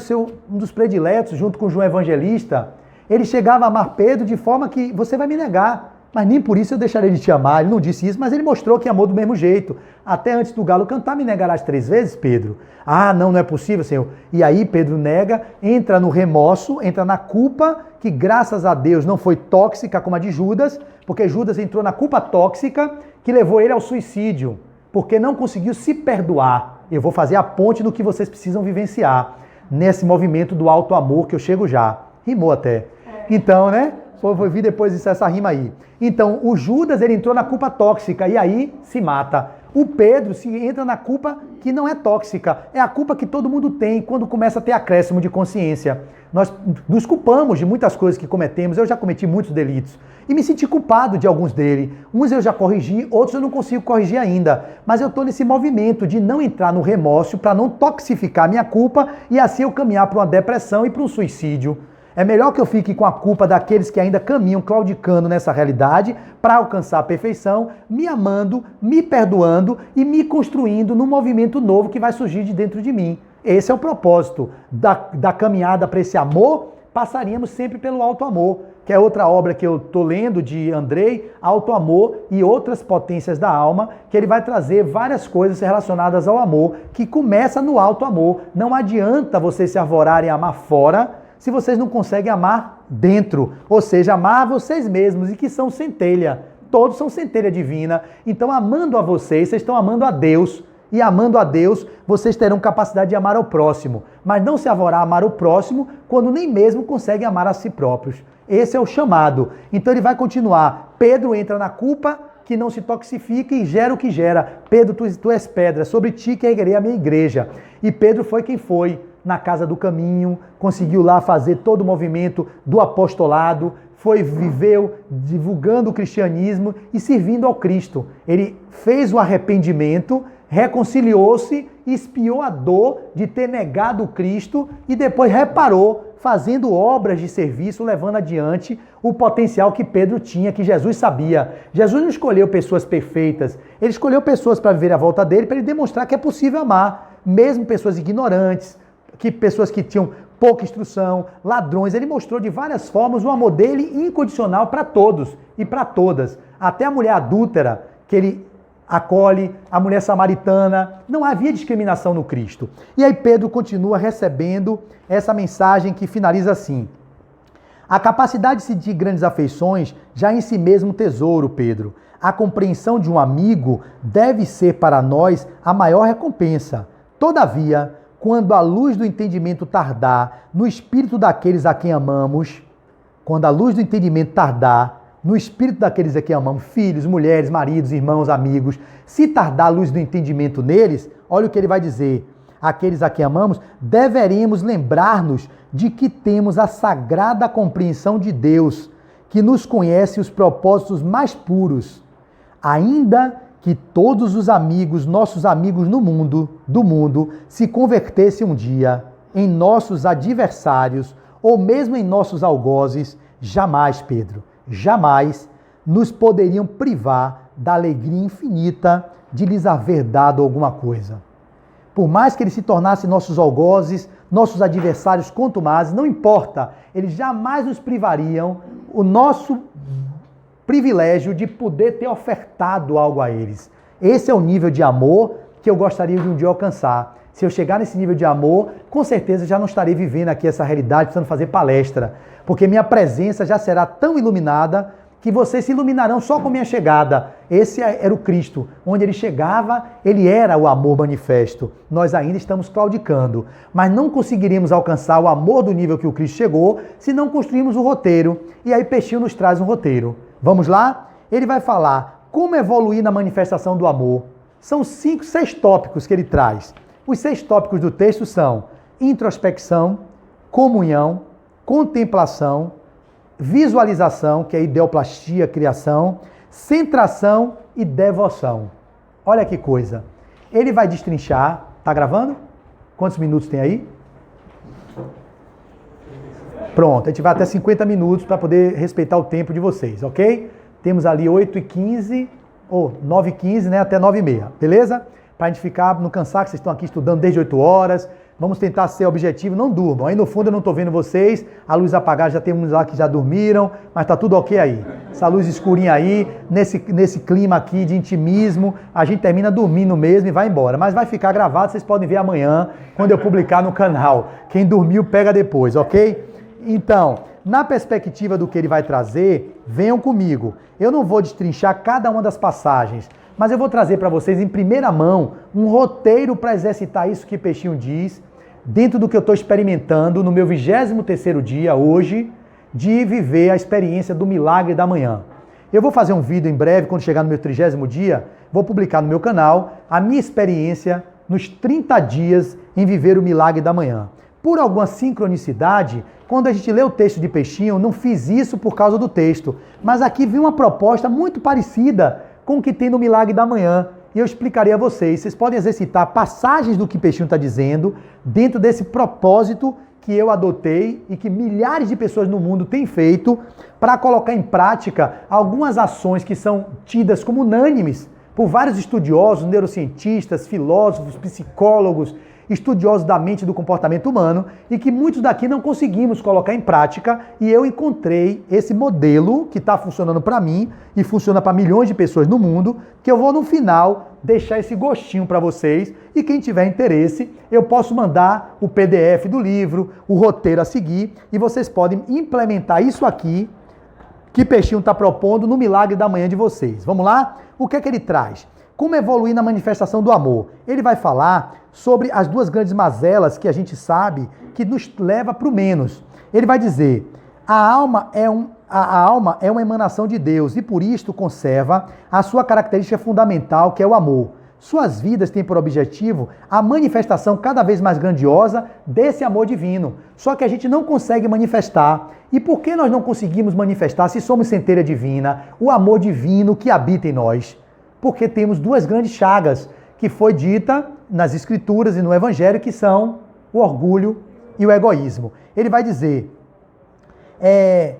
um dos prediletos, junto com João Evangelista. Ele chegava a amar Pedro de forma que você vai me negar, mas nem por isso eu deixarei de te amar. Ele não disse isso, mas ele mostrou que amou do mesmo jeito. Até antes do galo cantar, me negarás 3 vezes, Pedro? Ah, não é possível, Senhor. E aí Pedro nega, entra no remorso, entra na culpa, que graças a Deus não foi tóxica como a de Judas, porque Judas entrou na culpa tóxica que levou ele ao suicídio, porque não conseguiu se perdoar. Eu vou fazer a ponte do que vocês precisam vivenciar nesse movimento do alto amor que eu chego já. Rimou até. Então, né? Vou vir depois disso, essa rima aí. Então, o Judas, ele entrou na culpa tóxica e aí se mata. O Pedro entra na culpa que não é tóxica. É a culpa que todo mundo tem quando começa a ter acréscimo de consciência. Nós nos culpamos de muitas coisas que cometemos. Eu já cometi muitos delitos. E me senti culpado de alguns deles. Uns eu já corrigi, outros eu não consigo corrigir ainda. Mas eu estou nesse movimento de não entrar no remorso para não toxificar a minha culpa e assim eu caminhar para uma depressão e para um suicídio. É melhor que eu fique com a culpa daqueles que ainda caminham claudicando nessa realidade para alcançar a perfeição, me amando, me perdoando e me construindo num movimento novo que vai surgir de dentro de mim. Esse é o propósito da caminhada para esse amor. Passaríamos sempre pelo alto amor, que é outra obra que eu estou lendo de Andrei, Alto Amor e Outras Potências da Alma, que ele vai trazer várias coisas relacionadas ao amor, que começa no alto amor. Não adianta vocês se arvorarem a amar fora, se vocês não conseguem amar dentro, ou seja, amar vocês mesmos, e que são centelha, todos são centelha divina. Então, amando a vocês estão amando a Deus, e amando a Deus, vocês terão capacidade de amar ao próximo, mas não se arvorar a amar o próximo quando nem mesmo conseguem amar a si próprios. Esse é o chamado. Então ele vai continuar. Pedro entra na culpa que não se toxifica e gera o que gera. Pedro, tu és pedra, sobre ti que erguerei a minha igreja. E Pedro foi quem foi. na Casa do Caminho, conseguiu lá fazer todo o movimento do apostolado, viveu divulgando o cristianismo e servindo ao Cristo. Ele fez o arrependimento, reconciliou-se, expiou a dor de ter negado o Cristo e depois reparou, fazendo obras de serviço, levando adiante o potencial que Pedro tinha, que Jesus sabia. Jesus não escolheu pessoas perfeitas, ele escolheu pessoas para viver à volta dele, para ele demonstrar que é possível amar, mesmo pessoas ignorantes, pessoas que tinham pouca instrução, ladrões. Ele mostrou de várias formas o amor dele incondicional para todos e para todas. Até a mulher adúltera, que ele acolhe, a mulher samaritana. Não havia discriminação no Cristo. E aí Pedro continua recebendo essa mensagem que finaliza assim: a capacidade de sentir grandes afeições já em si mesmo tesouro, Pedro. A compreensão de um amigo deve ser para nós a maior recompensa. Todavia, quando a luz do entendimento tardar no espírito daqueles a quem amamos, quando a luz do entendimento tardar no espírito daqueles a quem amamos, filhos, mulheres, maridos, irmãos, amigos, se tardar a luz do entendimento neles, olha o que ele vai dizer: aqueles a quem amamos, deveremos lembrar-nos de que temos a sagrada compreensão de Deus, que nos conhece os propósitos mais puros. Ainda que todos os amigos, nossos amigos do mundo, se convertessem um dia em nossos adversários ou mesmo em nossos algozes, jamais, Pedro, jamais nos poderiam privar da alegria infinita de lhes haver dado alguma coisa. Por mais que eles se tornassem nossos algozes, nossos adversários contumazes, não importa, eles jamais nos privariam o nosso privilégio de poder ter ofertado algo a eles. Esse é o nível de amor que eu gostaria de um dia alcançar. Se eu chegar nesse nível de amor, com certeza já não estarei vivendo aqui essa realidade, precisando fazer palestra, porque minha presença já será tão iluminada que vocês se iluminarão só com minha chegada. Esse era o Cristo. Onde ele chegava, ele era o amor manifesto. Nós ainda estamos claudicando, mas não conseguiríamos alcançar o amor do nível que o Cristo chegou se não construirmos o roteiro. E aí Peixinho nos traz um roteiro. Vamos lá? Ele vai falar como evoluir na manifestação do amor. São 6 tópicos que ele traz. Os 6 tópicos do texto são introspecção, comunhão, contemplação, visualização, que é ideoplastia, criação, centração e devoção. Olha que coisa. Ele vai destrinchar. Tá gravando? Quantos minutos tem aí? Pronto, a gente vai até 50 minutos para poder respeitar o tempo de vocês, ok? Temos ali 8h15, ou 9h15, né, até 9h30, beleza? Para a gente ficar, não cansar, que vocês estão aqui estudando desde 8 horas. Vamos tentar ser objetivo, não durmam. Aí no fundo eu não estou vendo vocês, a luz apagada, já tem uns lá que já dormiram, mas tá tudo ok aí. Essa luz escurinha aí, nesse clima aqui de intimismo, a gente termina dormindo mesmo e vai embora. Mas vai ficar gravado, vocês podem ver amanhã, quando eu publicar no canal. Quem dormiu, pega depois, ok? Então, na perspectiva do que ele vai trazer, venham comigo. Eu não vou destrinchar cada uma das passagens, mas eu vou trazer para vocês em primeira mão um roteiro para exercitar isso que Peixinho diz, dentro do que eu estou experimentando no meu 23º dia, hoje, de viver a experiência do milagre da manhã. Eu vou fazer um vídeo em breve, quando chegar no meu 30º dia, vou publicar no meu canal a minha experiência nos 30 dias em viver o milagre da manhã. Por alguma sincronicidade, quando a gente lê o texto de Peixinho, eu não fiz isso por causa do texto, mas aqui vi uma proposta muito parecida com o que tem no Milagre da Manhã, e eu explicarei a vocês. Vocês podem exercitar passagens do que Peixinho está dizendo, dentro desse propósito que eu adotei e que milhares de pessoas no mundo têm feito para colocar em prática algumas ações que são tidas como unânimes por vários estudiosos, neurocientistas, filósofos, psicólogos, estudiosos da mente e do comportamento humano, e que muitos daqui não conseguimos colocar em prática, e eu encontrei esse modelo que está funcionando para mim e funciona para milhões de pessoas no mundo, que eu vou no final deixar esse gostinho para vocês, e quem tiver interesse, eu posso mandar o PDF do livro, o roteiro a seguir, e vocês podem implementar isso aqui que Peixinho está propondo no Milagre da Manhã de vocês. Vamos lá? O que é que ele traz? Como evoluir na manifestação do amor? Ele vai falar sobre as 2 grandes mazelas que a gente sabe que nos leva para o menos. Ele vai dizer, a alma é uma emanação de Deus e por isto conserva a sua característica fundamental, que é o amor. Suas vidas têm por objetivo a manifestação cada vez mais grandiosa desse amor divino. Só que a gente não consegue manifestar. E por que nós não conseguimos manifestar, se somos centelha divina, o amor divino que habita em nós? Porque temos duas grandes chagas que foi dita nas Escrituras e no Evangelho, que são o orgulho e o egoísmo. Ele vai dizer,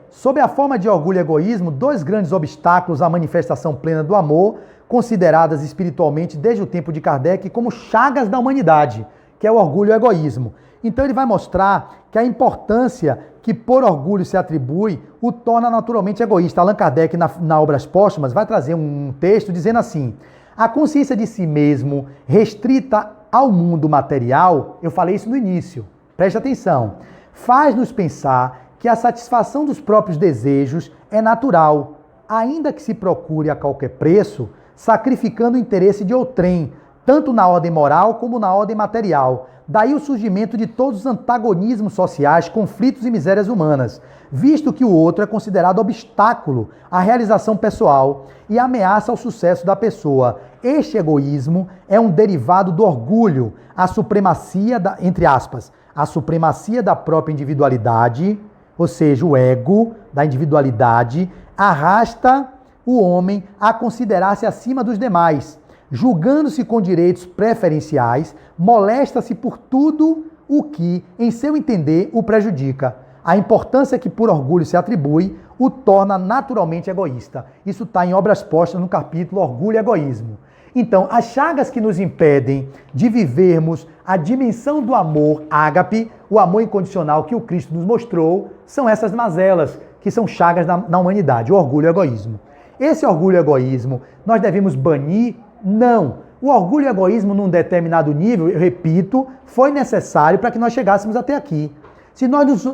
sob a forma de orgulho e egoísmo, dois grandes obstáculos à manifestação plena do amor, consideradas espiritualmente desde o tempo de Kardec como chagas da humanidade, que é o orgulho e o egoísmo. Então ele vai mostrar que a importância que por orgulho se atribui o torna naturalmente egoísta. Allan Kardec, na Obras Póstumas, vai trazer um texto dizendo assim: a consciência de si mesmo, restrita ao mundo material, eu falei isso no início, preste atenção, faz-nos pensar que a satisfação dos próprios desejos é natural, ainda que se procure a qualquer preço, sacrificando o interesse de outrem, tanto na ordem moral como na ordem material. Daí o surgimento de todos os antagonismos sociais, conflitos e misérias humanas, visto que o outro é considerado obstáculo à realização pessoal e ameaça ao sucesso da pessoa. Este egoísmo é um derivado do orgulho, a supremacia entre aspas, a supremacia da própria individualidade, ou seja, o ego da individualidade, arrasta o homem a considerar-se acima dos demais, julgando-se com direitos preferenciais, molesta-se por tudo o que, em seu entender, o prejudica. A importância que por orgulho se atribui o torna naturalmente egoísta. Isso está em Obras Póstumas, no capítulo Orgulho e Egoísmo. Então, as chagas que nos impedem de vivermos a dimensão do amor ágape, o amor incondicional que o Cristo nos mostrou, são essas mazelas, que são chagas na humanidade, o orgulho e o egoísmo. Esse orgulho e egoísmo, nós devemos banir? Não. O orgulho e o egoísmo, num determinado nível, eu repito, foi necessário para que nós chegássemos até aqui. Se nós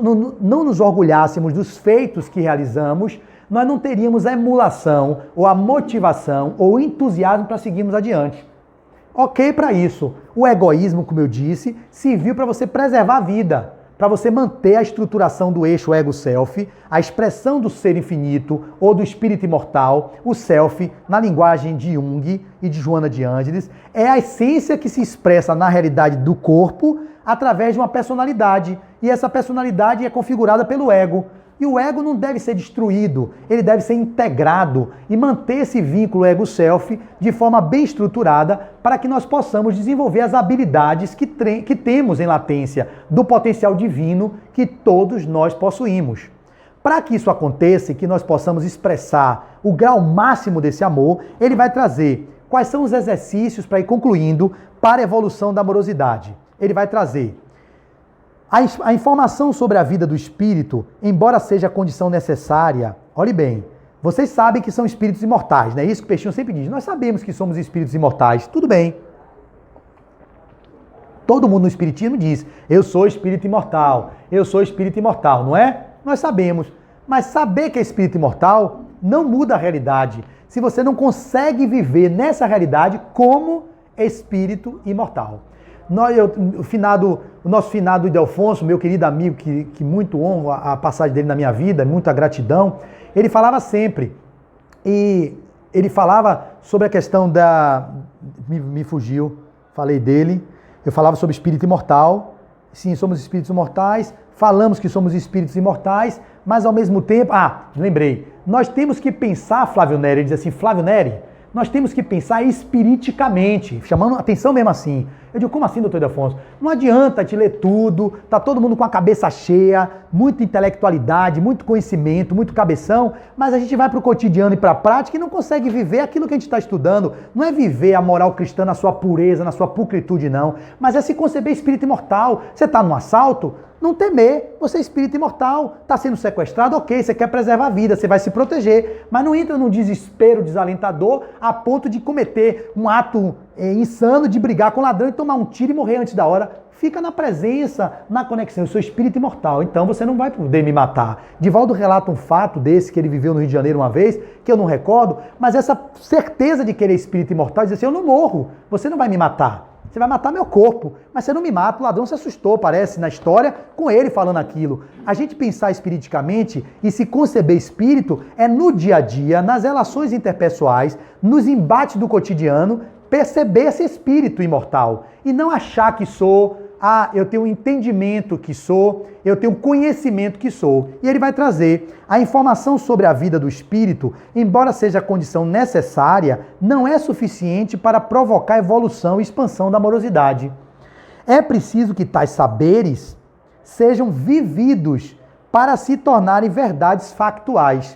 não nos orgulhássemos dos feitos que realizamos, nós não teríamos a emulação, ou a motivação, ou o entusiasmo para seguirmos adiante. Ok para isso. O egoísmo, como eu disse, serviu para você preservar a vida, para você manter a estruturação do eixo ego-self, a expressão do ser infinito ou do espírito imortal, o self, na linguagem de Jung e de Joana de Ângeles, é a essência que se expressa na realidade do corpo através de uma personalidade. E essa personalidade é configurada pelo ego. E o ego não deve ser destruído, ele deve ser integrado e manter esse vínculo ego-self de forma bem estruturada para que nós possamos desenvolver as habilidades que temos em latência do potencial divino que todos nós possuímos. Para que isso aconteça e que nós possamos expressar o grau máximo desse amor, ele vai trazer quais são os exercícios para ir concluindo para a evolução da amorosidade. Ele vai trazer a informação sobre a vida do espírito, embora seja a condição necessária, olhe bem, vocês sabem que são espíritos imortais, não é isso que o Peixinho sempre diz? Nós sabemos que somos espíritos imortais, tudo bem. Todo mundo no espiritismo diz, eu sou espírito imortal, eu sou espírito imortal, não é? Nós sabemos, mas saber que é espírito imortal não muda a realidade, se você não consegue viver nessa realidade como espírito imortal. O nosso finado Ildefonso, meu querido amigo, que muito honro a passagem dele na minha vida, muita gratidão, ele falava sempre, e ele falava sobre a questão me fugiu, falei dele, eu falava sobre espírito imortal, sim, somos espíritos imortais, falamos que somos espíritos imortais, mas ao mesmo tempo, lembrei, nós temos que pensar, Flávio Neri, ele diz assim, Flávio Neri, nós temos que pensar espiriticamente, chamando atenção mesmo assim. Eu digo, como assim, doutor Ildefonso? Não adianta te ler tudo, tá todo mundo com a cabeça cheia, muita intelectualidade, muito conhecimento, muito cabeção, mas a gente vai para o cotidiano e para a prática e não consegue viver aquilo que a gente está estudando. Não é viver a moral cristã na sua pureza, na sua pulcritude, não, mas é se conceber espírito imortal. Você está num assalto? Não temer, você é espírito imortal, está sendo sequestrado, ok, você quer preservar a vida, você vai se proteger, mas não entra num desespero desalentador a ponto de cometer um ato insano de brigar com o ladrão e tomar um tiro e morrer antes da hora. Fica na presença, na conexão, eu sou espírito imortal, então você não vai poder me matar. Divaldo relata um fato desse que ele viveu no Rio de Janeiro uma vez, que eu não recordo, mas essa certeza de que ele é espírito imortal, diz assim, eu não morro, você não vai me matar. Você vai matar meu corpo, mas você não me mata. O ladrão se assustou, parece, na história, com ele falando aquilo. A gente pensar espiriticamente e se conceber espírito é no dia a dia, nas relações interpessoais, nos embates do cotidiano, perceber esse espírito imortal e não achar que sou, eu tenho entendimento que sou, eu tenho conhecimento que sou. E ele vai trazer a informação sobre a vida do espírito, embora seja a condição necessária, não é suficiente para provocar evolução e expansão da amorosidade. É preciso que tais saberes sejam vividos para se tornarem verdades factuais.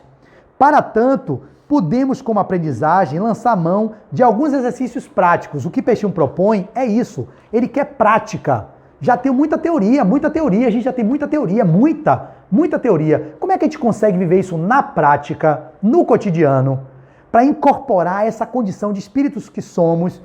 Para tanto, podemos, como aprendizagem, lançar mão de alguns exercícios práticos. O que Peixinho propõe é isso. Ele quer prática. Já tem muita teoria, a gente já tem muita teoria, muita teoria. Como é que a gente consegue viver isso na prática, no cotidiano, para incorporar essa condição de espíritos que somos,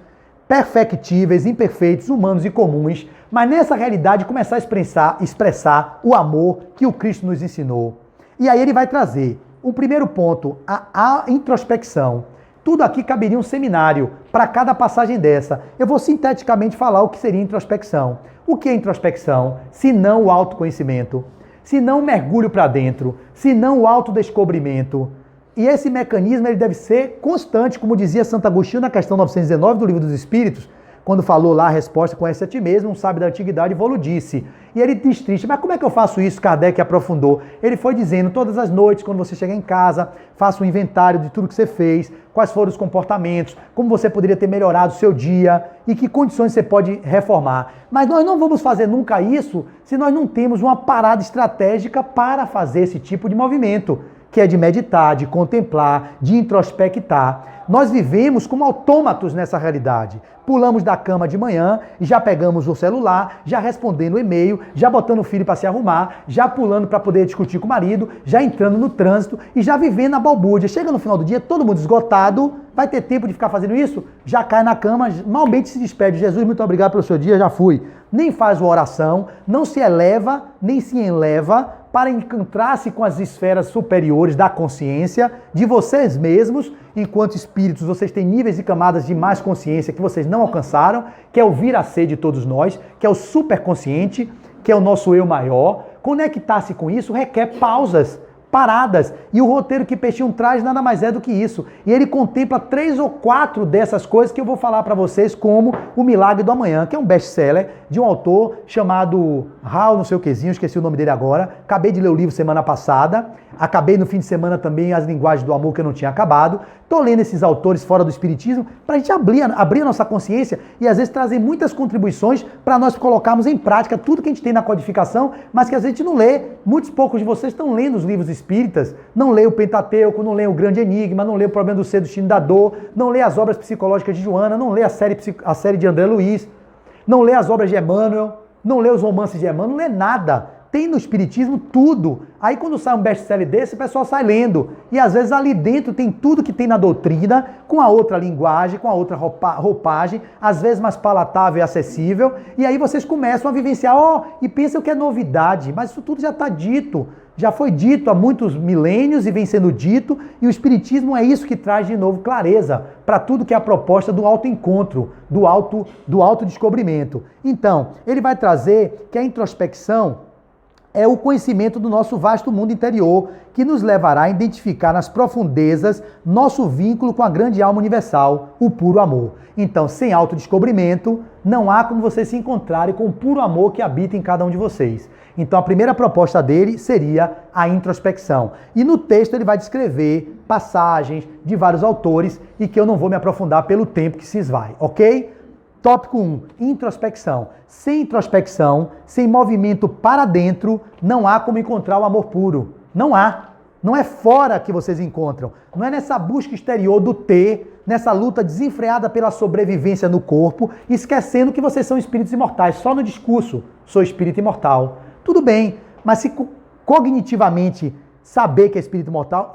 perfectíveis, imperfeitos, humanos e comuns, mas nessa realidade começar a expressar o amor que o Cristo nos ensinou. E aí ele vai trazer o primeiro ponto, a introspecção. Tudo aqui caberia um seminário para cada passagem dessa. Eu vou sinteticamente falar o que seria introspecção. O que é introspecção? Se não o autoconhecimento, se não o mergulho para dentro, se não o autodescobrimento. E esse mecanismo ele deve ser constante, como dizia Santo Agostinho na questão 919 do Livro dos Espíritos, quando falou lá a resposta conhece a ti mesmo, um sábio da antiguidade vou-lo disse. E ele diz triste, mas como é que eu faço isso? Kardec aprofundou. Ele foi dizendo, todas as noites, quando você chegar em casa, faça um inventário de tudo que você fez, quais foram os comportamentos, como você poderia ter melhorado o seu dia e que condições você pode reformar. Mas nós não vamos fazer nunca isso se nós não temos uma parada estratégica para fazer esse tipo de movimento, que é de meditar, de contemplar, de introspectar. Nós vivemos como autômatos nessa realidade. Pulamos da cama de manhã e já pegamos o celular, já respondendo o e-mail, já botando o filho para se arrumar, já pulando para poder discutir com o marido, já entrando no trânsito e já vivendo a balbúrdia. Chega no final do dia, todo mundo esgotado, vai ter tempo de ficar fazendo isso? Já cai na cama, malmente se despede. Jesus, muito obrigado pelo seu dia, já fui. Nem faz uma oração, não se eleva, nem se enleva para encontrar-se com as esferas superiores da consciência de vocês mesmos. Enquanto espíritos, vocês têm níveis e camadas de mais consciência que vocês não alcançaram, que é o vir a ser de todos nós, que é o superconsciente, que é o nosso eu maior. Conectar-se com isso requer pausas, paradas. E o roteiro que Peixinho traz nada mais é do que isso. E ele contempla 3 ou 4 dessas coisas que eu vou falar para vocês, como O Milagre do Amanhã, que é um best-seller de um autor chamado Raul, não sei o quezinho, esqueci o nome dele agora. Acabei de ler o livro semana passada. Acabei no fim de semana também As Linguagens do Amor, que eu não tinha acabado. Estou lendo esses autores fora do espiritismo para a gente abrir a nossa consciência e às vezes trazer muitas contribuições para nós colocarmos em prática tudo que a gente tem na codificação, mas que às vezes a gente não lê. Muitos poucos de vocês estão lendo os livros espíritas, não lê o Pentateuco, não lê o Grande Enigma, não lê o Problema do Ser, do Destino da Dor, não lê as obras psicológicas de Joana, não lê a série de André Luiz, não lê as obras de Emmanuel, não lê os romances de Emmanuel, não lê nada. Tem no espiritismo tudo. Aí quando sai um best-seller desse, o pessoal sai lendo. E às vezes ali dentro tem tudo que tem na doutrina, com a outra linguagem, com a outra roupagem, às vezes mais palatável e acessível. E aí vocês começam a vivenciar, e pensam que é novidade. Mas isso tudo já está dito. Já foi dito há muitos milênios e vem sendo dito. E o espiritismo é isso que traz de novo clareza para tudo que é a proposta do autoencontro, do autodescobrimento. Então, ele vai trazer que a introspecção é o conhecimento do nosso vasto mundo interior, que nos levará a identificar nas profundezas nosso vínculo com a grande alma universal, o puro amor. Então, sem autodescobrimento, não há como vocês se encontrarem com o puro amor que habita em cada um de vocês. Então, a primeira proposta dele seria a introspecção. E no texto ele vai descrever passagens de vários autores e que eu não vou me aprofundar pelo tempo que se esvai, ok? Tópico 1, introspecção. Sem introspecção, sem movimento para dentro, não há como encontrar o amor puro. Não há. Não é fora que vocês encontram. Não é nessa busca exterior do ter, nessa luta desenfreada pela sobrevivência no corpo, esquecendo que vocês são espíritos imortais. Só no discurso, sou espírito imortal. Tudo bem, mas se cognitivamente saber que é espírito imortal,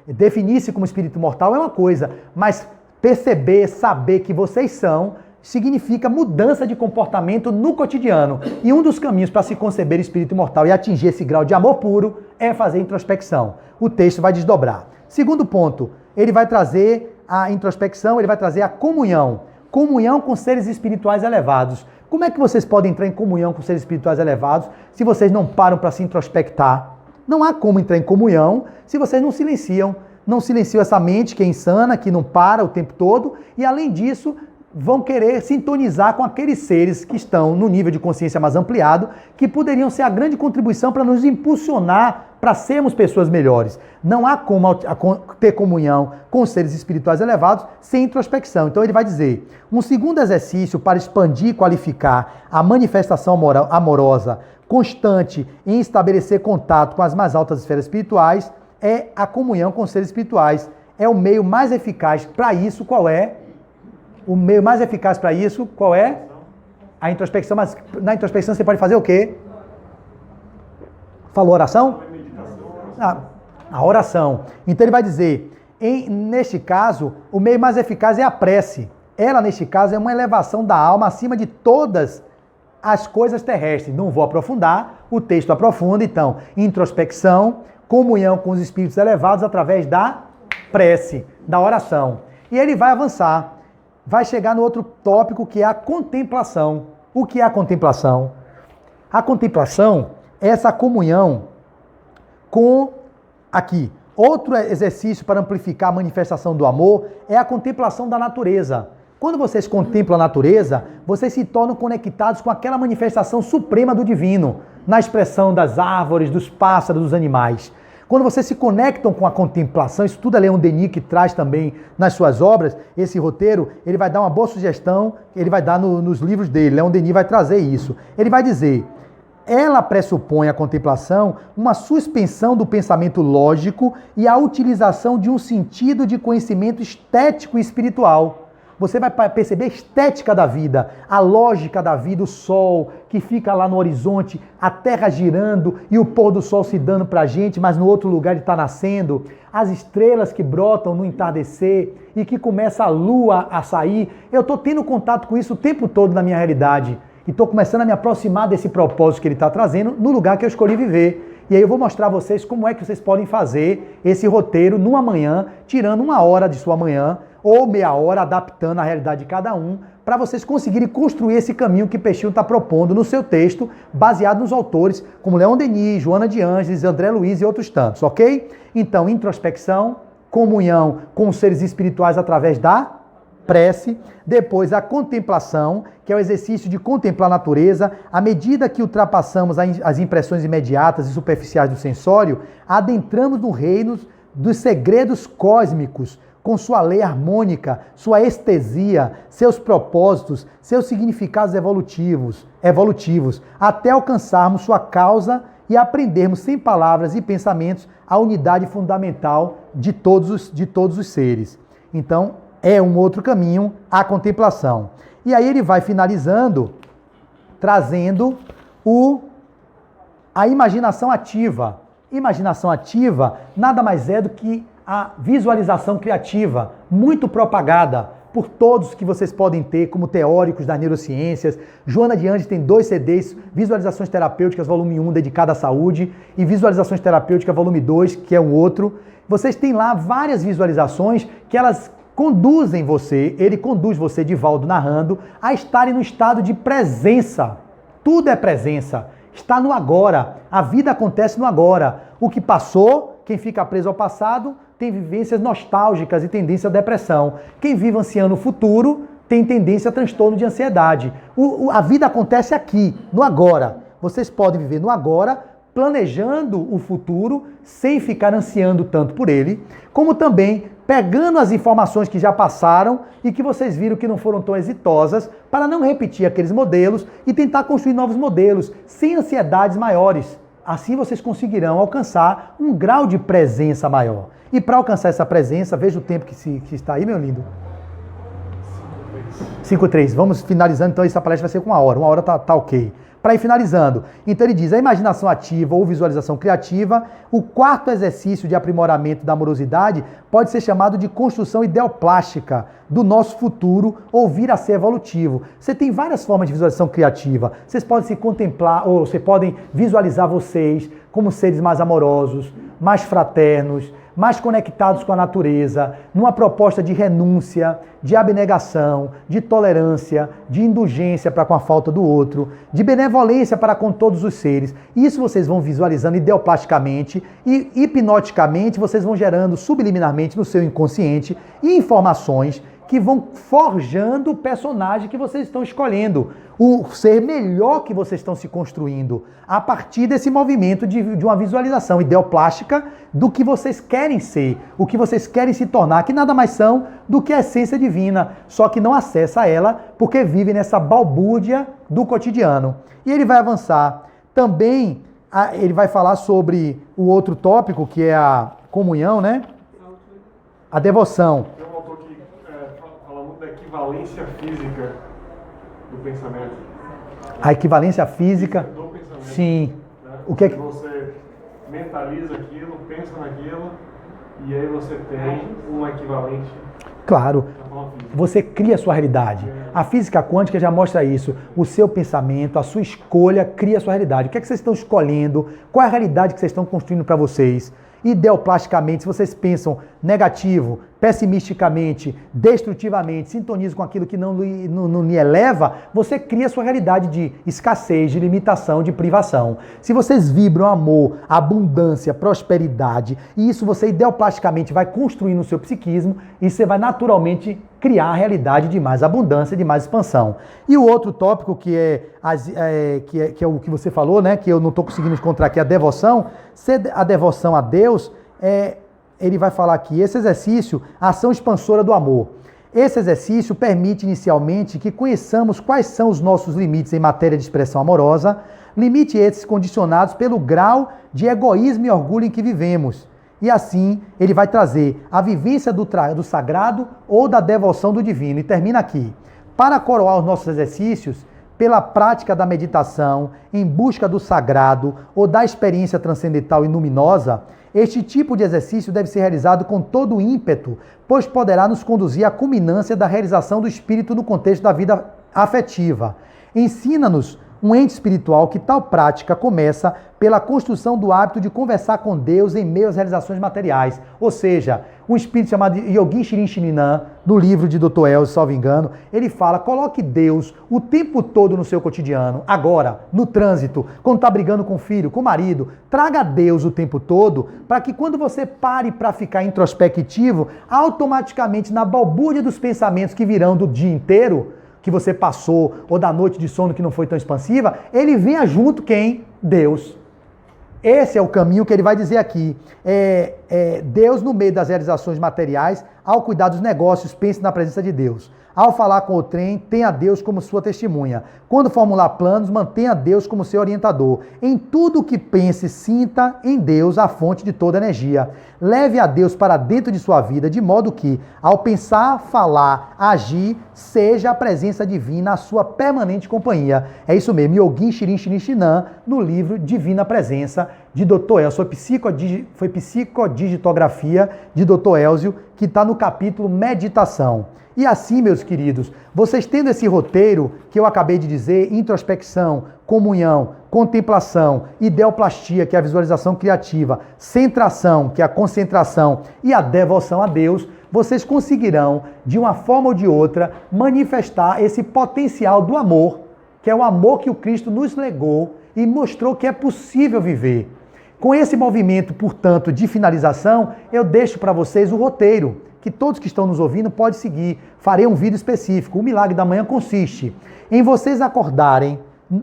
definir-se como espírito imortal é uma coisa, mas perceber, saber que vocês são, significa mudança de comportamento no cotidiano. E um dos caminhos para se conceber espírito imortal e atingir esse grau de amor puro é fazer introspecção. O texto vai desdobrar. Segundo ponto, ele vai trazer a introspecção, ele vai trazer a comunhão. Comunhão com seres espirituais elevados. Como é que vocês podem entrar em comunhão com seres espirituais elevados se vocês não param para se introspectar? Não há como entrar em comunhão se vocês não silenciam. não silenciam essa mente que é insana, que não para o tempo todo, e além disso, vão querer sintonizar com aqueles seres que estão no nível de consciência mais ampliado, que poderiam ser a grande contribuição para nos impulsionar para sermos pessoas melhores. Não há como ter comunhão com os seres espirituais elevados sem introspecção. Então ele vai dizer, um segundo exercício para expandir e qualificar a manifestação amorosa constante em estabelecer contato com as mais altas esferas espirituais é a comunhão com os seres espirituais. É o meio mais eficaz para isso, qual é? O meio mais eficaz para isso, qual é? A introspecção. Mas na introspecção você pode fazer o quê? Falou oração? A oração. Então ele vai dizer, neste caso, o meio mais eficaz é a prece. Ela, neste caso, é uma elevação da alma acima de todas as coisas terrestres. Não vou aprofundar, o texto aprofunda, então, introspecção, comunhão com os espíritos elevados através da prece, da oração. E ele vai avançar. Vai chegar no outro tópico, que é a contemplação. O que é a contemplação? A contemplação é essa comunhão com, aqui, outro exercício para amplificar a manifestação do amor é a contemplação da natureza. Quando vocês contemplam a natureza, vocês se tornam conectados com aquela manifestação suprema do divino, na expressão das árvores, dos pássaros, dos animais. Quando vocês se conectam com a contemplação, isso tudo é Leon Denis que traz também nas suas obras, esse roteiro, ele vai dar uma boa sugestão, ele vai dar nos livros dele, Leon Denis vai trazer isso. Ele vai dizer, ela pressupõe a contemplação uma suspensão do pensamento lógico e a utilização de um sentido de conhecimento estético e espiritual. Você vai perceber a estética da vida, a lógica da vida, o sol que fica lá no horizonte, a terra girando e o pôr do sol se dando pra gente, mas no outro lugar ele está nascendo, as estrelas que brotam no entardecer e que começa a lua a sair. Eu estou tendo contato com isso o tempo todo na minha realidade e estou começando a me aproximar desse propósito que ele está trazendo no lugar que eu escolhi viver. E aí eu vou mostrar a vocês como é que vocês podem fazer esse roteiro numa manhã, tirando 1 hora de sua manhã, ou meia hora, adaptando a realidade de cada um, para vocês conseguirem construir esse caminho que Peixinho está propondo no seu texto, baseado nos autores como Leon Denis, Joana de Ângeles, André Luiz e outros tantos, ok? Então, introspecção, comunhão com os seres espirituais através da prece, depois a contemplação, que é o exercício de contemplar a natureza. À medida que ultrapassamos as impressões imediatas e superficiais do sensório, adentramos no reino dos segredos cósmicos, com sua lei harmônica, sua estesia, seus propósitos, seus significados evolutivos, até alcançarmos sua causa e aprendermos sem palavras e pensamentos a unidade fundamental de todos os seres. Então, é um outro caminho, a contemplação. E aí ele vai finalizando, trazendo a imaginação ativa. Imaginação ativa nada mais é do que a visualização criativa, muito propagada por todos que vocês podem ter como teóricos das neurociências. Joana de Ângeles tem 2 CDs, Visualizações Terapêuticas, volume 1, dedicado à saúde, e Visualizações Terapêuticas, volume 2, que é um outro. Vocês têm lá várias visualizações que elas conduzem você, ele conduz você, Divaldo narrando, a estarem no estado de presença. Tudo é presença. Está no agora. A vida acontece no agora. O que passou, quem fica preso ao passado, tem vivências nostálgicas e tendência à depressão. Quem vive ansiando o futuro tem tendência a transtorno de ansiedade. A vida acontece aqui, no agora. Vocês podem viver no agora, planejando o futuro, sem ficar ansiando tanto por ele, como também pegando as informações que já passaram e que vocês viram que não foram tão exitosas, para não repetir aqueles modelos e tentar construir novos modelos, sem ansiedades maiores. Assim vocês conseguirão alcançar um grau de presença maior. E para alcançar essa presença, veja o tempo que está aí, meu lindo. 5:03. Vamos finalizando, então essa palestra vai ser com 1 hora. 1 hora tá ok. Para ir finalizando. Então ele diz, a imaginação ativa ou visualização criativa, o 4º exercício de aprimoramento da amorosidade pode ser chamado de construção ideoplástica do nosso futuro ou vir a ser evolutivo. Você tem várias formas de visualização criativa. Vocês podem se contemplar, ou vocês podem visualizar vocês como seres mais amorosos, mais fraternos, mais conectados com a natureza, numa proposta de renúncia, de abnegação, de tolerância, de indulgência para com a falta do outro, de benevolência para com todos os seres. Isso vocês vão visualizando ideoplasticamente e hipnoticamente vocês vão gerando subliminarmente no seu inconsciente informações que vão forjando o personagem que vocês estão escolhendo, o ser melhor que vocês estão se construindo, a partir desse movimento de uma visualização ideoplástica do que vocês querem ser, o que vocês querem se tornar, que nada mais são do que a essência divina, só que não acessa ela porque vive nessa balbúrdia do cotidiano. E ele vai avançar. Também ele vai falar sobre o outro tópico, que é a comunhão, né? A devoção. Da equivalência física do pensamento. A equivalência física do pensamento. Sim. Né? O que é que você mentaliza aquilo, pensa naquilo, e aí você tem um equivalente. Claro. Na forma física. Você cria a sua realidade. A física quântica já mostra isso. O seu pensamento, a sua escolha cria a sua realidade. O que é que vocês estão escolhendo? Qual é a realidade que vocês estão construindo para vocês? Ideoplasticamente, se vocês pensam negativo, pessimisticamente, destrutivamente, sintonizam com aquilo que não lhe eleva, você cria a sua realidade de escassez, de limitação, de privação. Se vocês vibram amor, abundância, prosperidade, e isso você ideoplasticamente vai construir no seu psiquismo, e você vai naturalmente criar a realidade de mais abundância, de mais expansão. E o outro tópico que é o que você falou, né, que eu não estou conseguindo encontrar aqui, a devoção. A devoção a Deus, ele vai falar aqui, esse exercício, a ação expansora do amor. Esse exercício permite inicialmente que conheçamos quais são os nossos limites em matéria de expressão amorosa, limite esses condicionados pelo grau de egoísmo e orgulho em que vivemos. E assim, ele vai trazer a vivência do sagrado ou da devoção do divino. E termina aqui. Para coroar os nossos exercícios, pela prática da meditação, em busca do sagrado ou da experiência transcendental e luminosa, este tipo de exercício deve ser realizado com todo o ímpeto, pois poderá nos conduzir à culminância da realização do espírito no contexto da vida afetiva. Ensina-nos um ente espiritual que tal prática começa pela construção do hábito de conversar com Deus em meio às realizações materiais. Ou seja, um espírito chamado Yogin Shirin Shininan, no livro de Dr. Elcio, salvo engano, ele fala, coloque Deus o tempo todo no seu cotidiano. Agora, no trânsito, quando está brigando com o filho, com o marido, traga Deus o tempo todo, para que quando você pare para ficar introspectivo, automaticamente na balbúrdia dos pensamentos que virão do dia inteiro, que você passou, ou da noite de sono que não foi tão expansiva, ele venha junto quem? Deus. Esse é o caminho que ele vai dizer aqui. Deus no meio das realizações materiais, ao cuidar dos negócios, pense na presença de Deus. Ao falar com o trem, tenha Deus como sua testemunha. Quando formular planos, mantenha Deus como seu orientador. Em tudo o que pense, sinta em Deus a fonte de toda energia. Leve a Deus para dentro de sua vida, de modo que, ao pensar, falar, agir, seja a presença divina a sua permanente companhia. É isso mesmo, Yogin Shirin Shirin Shinan, no livro Divina Presença, de Dr. Elcio. Foi psicodigitografia de Dr. Elcio, que está no capítulo Meditação. E assim, meus queridos, vocês tendo esse roteiro que eu acabei de dizer, introspecção, comunhão, contemplação, ideoplastia, que é a visualização criativa, centração, que é a concentração, e a devoção a Deus, vocês conseguirão, de uma forma ou de outra, manifestar esse potencial do amor, que é o amor que o Cristo nos legou e mostrou que é possível viver. Com esse movimento, portanto, de finalização, eu deixo para vocês o roteiro, que todos que estão nos ouvindo podem seguir. Farei um vídeo específico. O milagre da manhã consiste em vocês acordarem.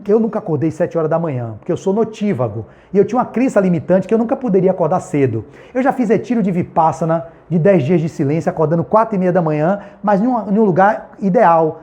Eu nunca acordei 7 horas da manhã, porque eu sou notívago. E eu tinha uma crença limitante que eu nunca poderia acordar cedo. Eu já fiz retiro de Vipassana, de 10 dias de silêncio, acordando 4h30 da manhã, mas em um lugar ideal.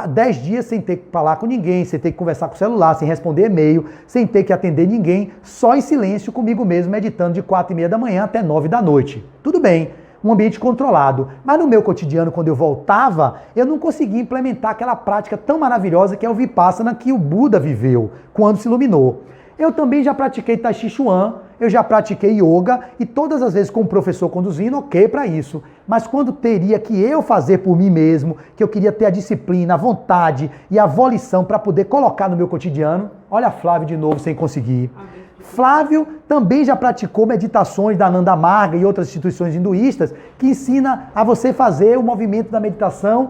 10 dias sem ter que falar com ninguém, sem ter que conversar com o celular, sem responder e-mail, sem ter que atender ninguém, só em silêncio comigo mesmo, meditando de 4h30 da manhã até 9 da noite. Tudo bem. Um ambiente controlado. Mas no meu cotidiano, quando eu voltava, eu não conseguia implementar aquela prática tão maravilhosa que é o Vipassana que o Buda viveu quando se iluminou. Eu também já pratiquei Tai Chi Chuan eu já pratiquei yoga e todas as vezes com o professor conduzindo, ok para isso. Mas quando teria que eu fazer por mim mesmo, que eu queria ter a disciplina, a vontade e a volição para poder colocar no meu cotidiano, olha Flávio de novo sem conseguir. Flávio também já praticou meditações da Ananda Marga e outras instituições hinduístas que ensina a você fazer o movimento da meditação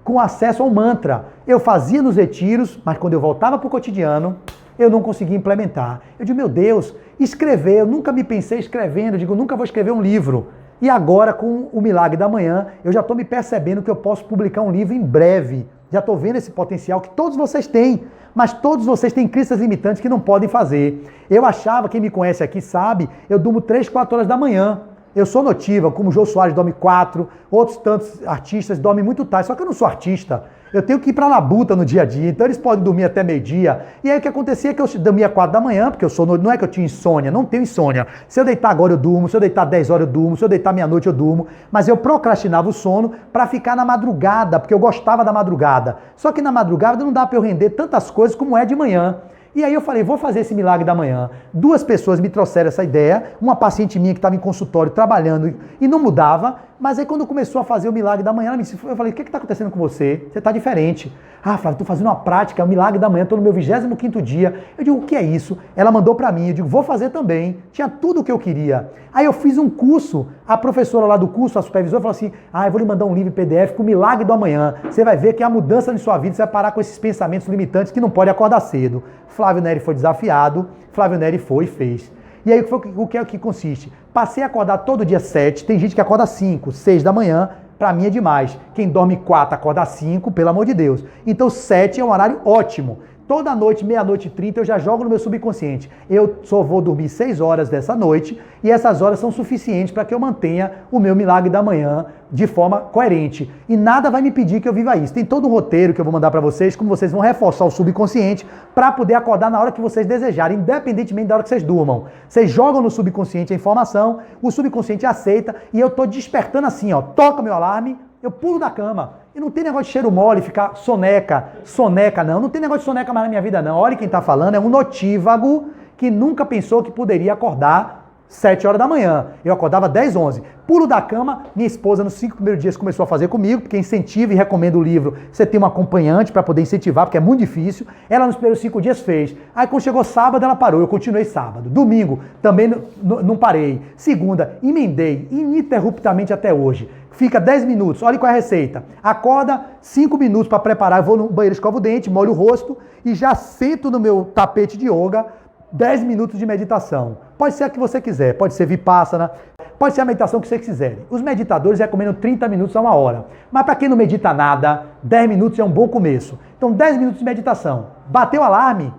com acesso ao mantra. Eu fazia nos retiros, mas quando eu voltava para o cotidiano, eu não conseguia implementar. Eu digo, meu Deus, escrever, eu nunca me pensei escrevendo, eu digo, nunca vou escrever um livro. E agora, com o Milagre da Manhã, eu já estou me percebendo que eu posso publicar um livro em breve. Já estou vendo esse potencial que todos vocês têm, mas todos vocês têm crenças limitantes que não podem fazer. Eu achava, quem me conhece aqui sabe, eu durmo 3, 4 horas da manhã. Eu sou notiva, como o Jô Soares dorme 4, outros tantos artistas dormem muito tarde, só que eu não sou artista. Eu tenho que ir para a labuta no dia a dia, então eles podem dormir até meio-dia. E aí o que acontecia é que eu dormia 4 da manhã, porque não é que eu tinha insônia, não tenho insônia. Se eu deitar agora eu durmo, se eu deitar 10 horas eu durmo, se eu deitar meia-noite eu durmo. Mas eu procrastinava o sono para ficar na madrugada, porque eu gostava da madrugada. Só que na madrugada não dá para eu render tantas coisas como é de manhã. E aí eu falei, vou fazer esse milagre da manhã. 2 pessoas me trouxeram essa ideia, uma paciente minha que estava em consultório trabalhando e não mudava, mas aí quando começou a fazer o milagre da manhã, ela me disse, eu falei, o que está acontecendo com você? Você está diferente. Ah, Flávio, estou fazendo uma prática, o milagre da manhã, estou no meu 25º dia. Eu digo, o que é isso? Ela mandou para mim, eu digo, vou fazer também. Tinha tudo o que eu queria. Aí eu fiz um curso, a professora lá do curso, a supervisora, falou assim, eu vou lhe mandar um livro PDF com o milagre do amanhã. Você vai ver que é a mudança na sua vida, você vai parar com esses pensamentos limitantes que não pode acordar cedo. Flávio Neri foi desafiado, Flávio Neri foi e fez. E aí o que é que consiste? Passei a acordar todo dia 7, tem gente que acorda 5, 6 da manhã, para mim é demais. Quem dorme 4, acorda 5, pelo amor de Deus. Então 7 é um horário ótimo. Toda noite, meia-noite e 30, eu já jogo no meu subconsciente. Eu só vou dormir 6 horas dessa noite e essas horas são suficientes para que eu mantenha o meu milagre da manhã de forma coerente. E nada vai me impedir que eu viva isso. Tem todo um roteiro que eu vou mandar para vocês, como vocês vão reforçar o subconsciente para poder acordar na hora que vocês desejarem, independentemente da hora que vocês durmam. Vocês jogam no subconsciente a informação, o subconsciente aceita e eu estou despertando assim, ó, toca meu alarme, eu pulo da cama. E não tem negócio de cheiro mole, ficar soneca não. Não tem negócio de soneca mais na minha vida não. Olha quem está falando, é um notívago que nunca pensou que poderia acordar 7 horas da manhã. Eu acordava 10, 11. Pulo da cama, minha esposa nos 5 primeiros dias começou a fazer comigo, porque incentiva e recomenda o livro. Você tem um acompanhante para poder incentivar, porque é muito difícil. Ela nos primeiros 5 dias fez. Aí quando chegou sábado, ela parou. Eu continuei sábado. Domingo, também não parei. Segunda, emendei ininterruptamente até hoje. Fica 10 minutos, olha qual é a receita. Acorda 5 minutos para preparar, eu vou no banheiro, escovo o dente, molho o rosto e já sento no meu tapete de yoga 10 minutos de meditação. Pode ser a que você quiser, pode ser Vipassana, pode ser a meditação que você quiser. Os meditadores recomendam 30 minutos a 1 hora. Mas para quem não medita nada, 10 minutos é um bom começo. Então 10 minutos de meditação. Bateu o alarme,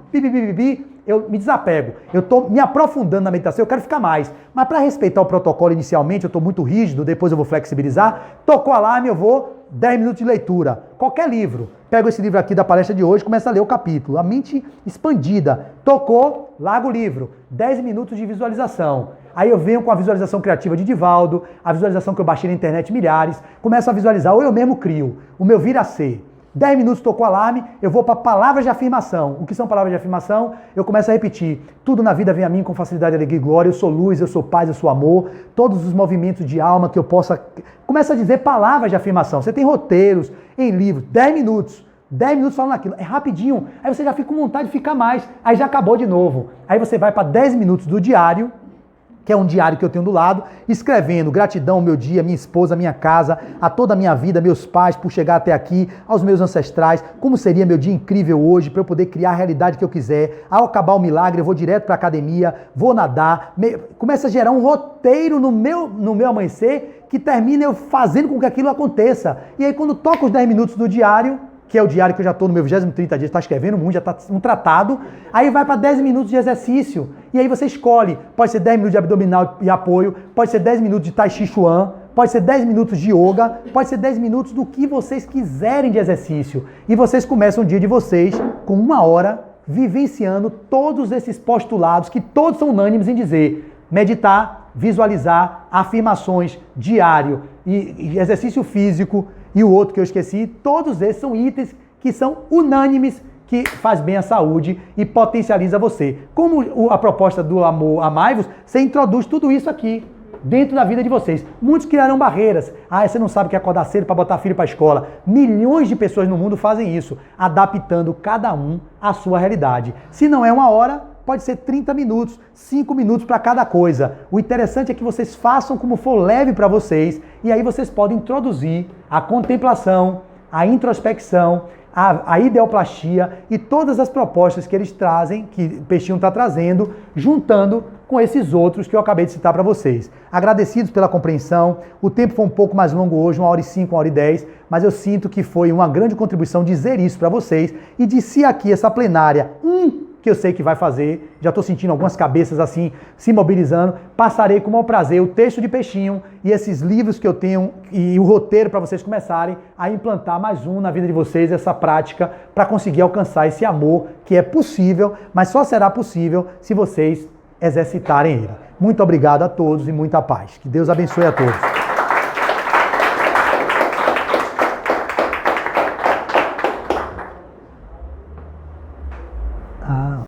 eu me desapego. Eu estou me aprofundando na meditação, eu quero ficar mais. Mas para respeitar o protocolo inicialmente, eu estou muito rígido, depois eu vou flexibilizar. Tocou o alarme, eu vou 10 minutos de leitura. Qualquer livro. Pego esse livro aqui da palestra de hoje, começo a ler o capítulo. A mente expandida. Tocou, largo o livro. 10 minutos de visualização. Aí eu venho com a visualização criativa de Divaldo, a visualização que eu baixei na internet milhares, começo a visualizar, ou eu mesmo crio. O meu vir a ser. 10 minutos tocou o alarme, eu vou para palavras de afirmação. O que são palavras de afirmação? Eu começo a repetir. Tudo na vida vem a mim com facilidade, alegria e glória. Eu sou luz, eu sou paz, eu sou amor. Todos os movimentos de alma que eu possa... Começa a dizer palavras de afirmação. Você tem roteiros em livros. 10 minutos. 10 minutos falando aquilo. É rapidinho. Aí você já fica com vontade de ficar mais. Aí já acabou de novo. Aí você vai para 10 minutos do diário, que é um diário que eu tenho do lado, escrevendo gratidão ao meu dia, minha esposa, minha casa, a toda a minha vida, meus pais por chegar até aqui, aos meus ancestrais, como seria meu dia incrível hoje para eu poder criar a realidade que eu quiser. Ao acabar o milagre, eu vou direto para a academia, vou nadar, começa a gerar um roteiro no meu amanhecer que termina eu fazendo com que aquilo aconteça. E aí quando toca os 10 minutos do diário, que é o diário que eu já estou no meu 30 dias, está escrevendo muito, já está um tratado, aí vai para 10 minutos de exercício, e aí você escolhe, pode ser 10 minutos de abdominal e apoio, pode ser 10 minutos de Tai Chi Chuan, pode ser 10 minutos de yoga, pode ser 10 minutos do que vocês quiserem de exercício, e vocês começam o dia de vocês com 1 hora, vivenciando todos esses postulados, que todos são unânimes em dizer, meditar, visualizar, afirmações, diário, e exercício físico, e o outro que eu esqueci, todos esses são itens que são unânimes, que faz bem à saúde e potencializa você. Como a proposta do Amor Amai-vos, você introduz tudo isso aqui dentro da vida de vocês. Muitos criaram barreiras. Você não sabe que é acordar cedo para botar filho para a escola. Milhões de pessoas no mundo fazem isso, adaptando cada um à sua realidade. Se não é 1 hora, pode ser 30 minutos, 5 minutos para cada coisa. O interessante é que vocês façam como for leve para vocês e aí vocês podem introduzir a contemplação, a introspecção, a ideoplastia e todas as propostas que eles trazem, que Peixinho está trazendo, juntando com esses outros que eu acabei de citar para vocês. Agradecidos pela compreensão, o tempo foi um pouco mais longo hoje, 1h05, 1h10, mas eu sinto que foi uma grande contribuição dizer isso para vocês e de se aqui essa plenária, que eu sei que vai fazer, já estou sentindo algumas cabeças assim se mobilizando, passarei com o maior prazer o texto de Peixinho e esses livros que eu tenho e o roteiro para vocês começarem a implantar mais na vida de vocês, essa prática para conseguir alcançar esse amor que é possível, mas só será possível se vocês exercitarem ele. Muito obrigado a todos e muita paz. Que Deus abençoe a todos.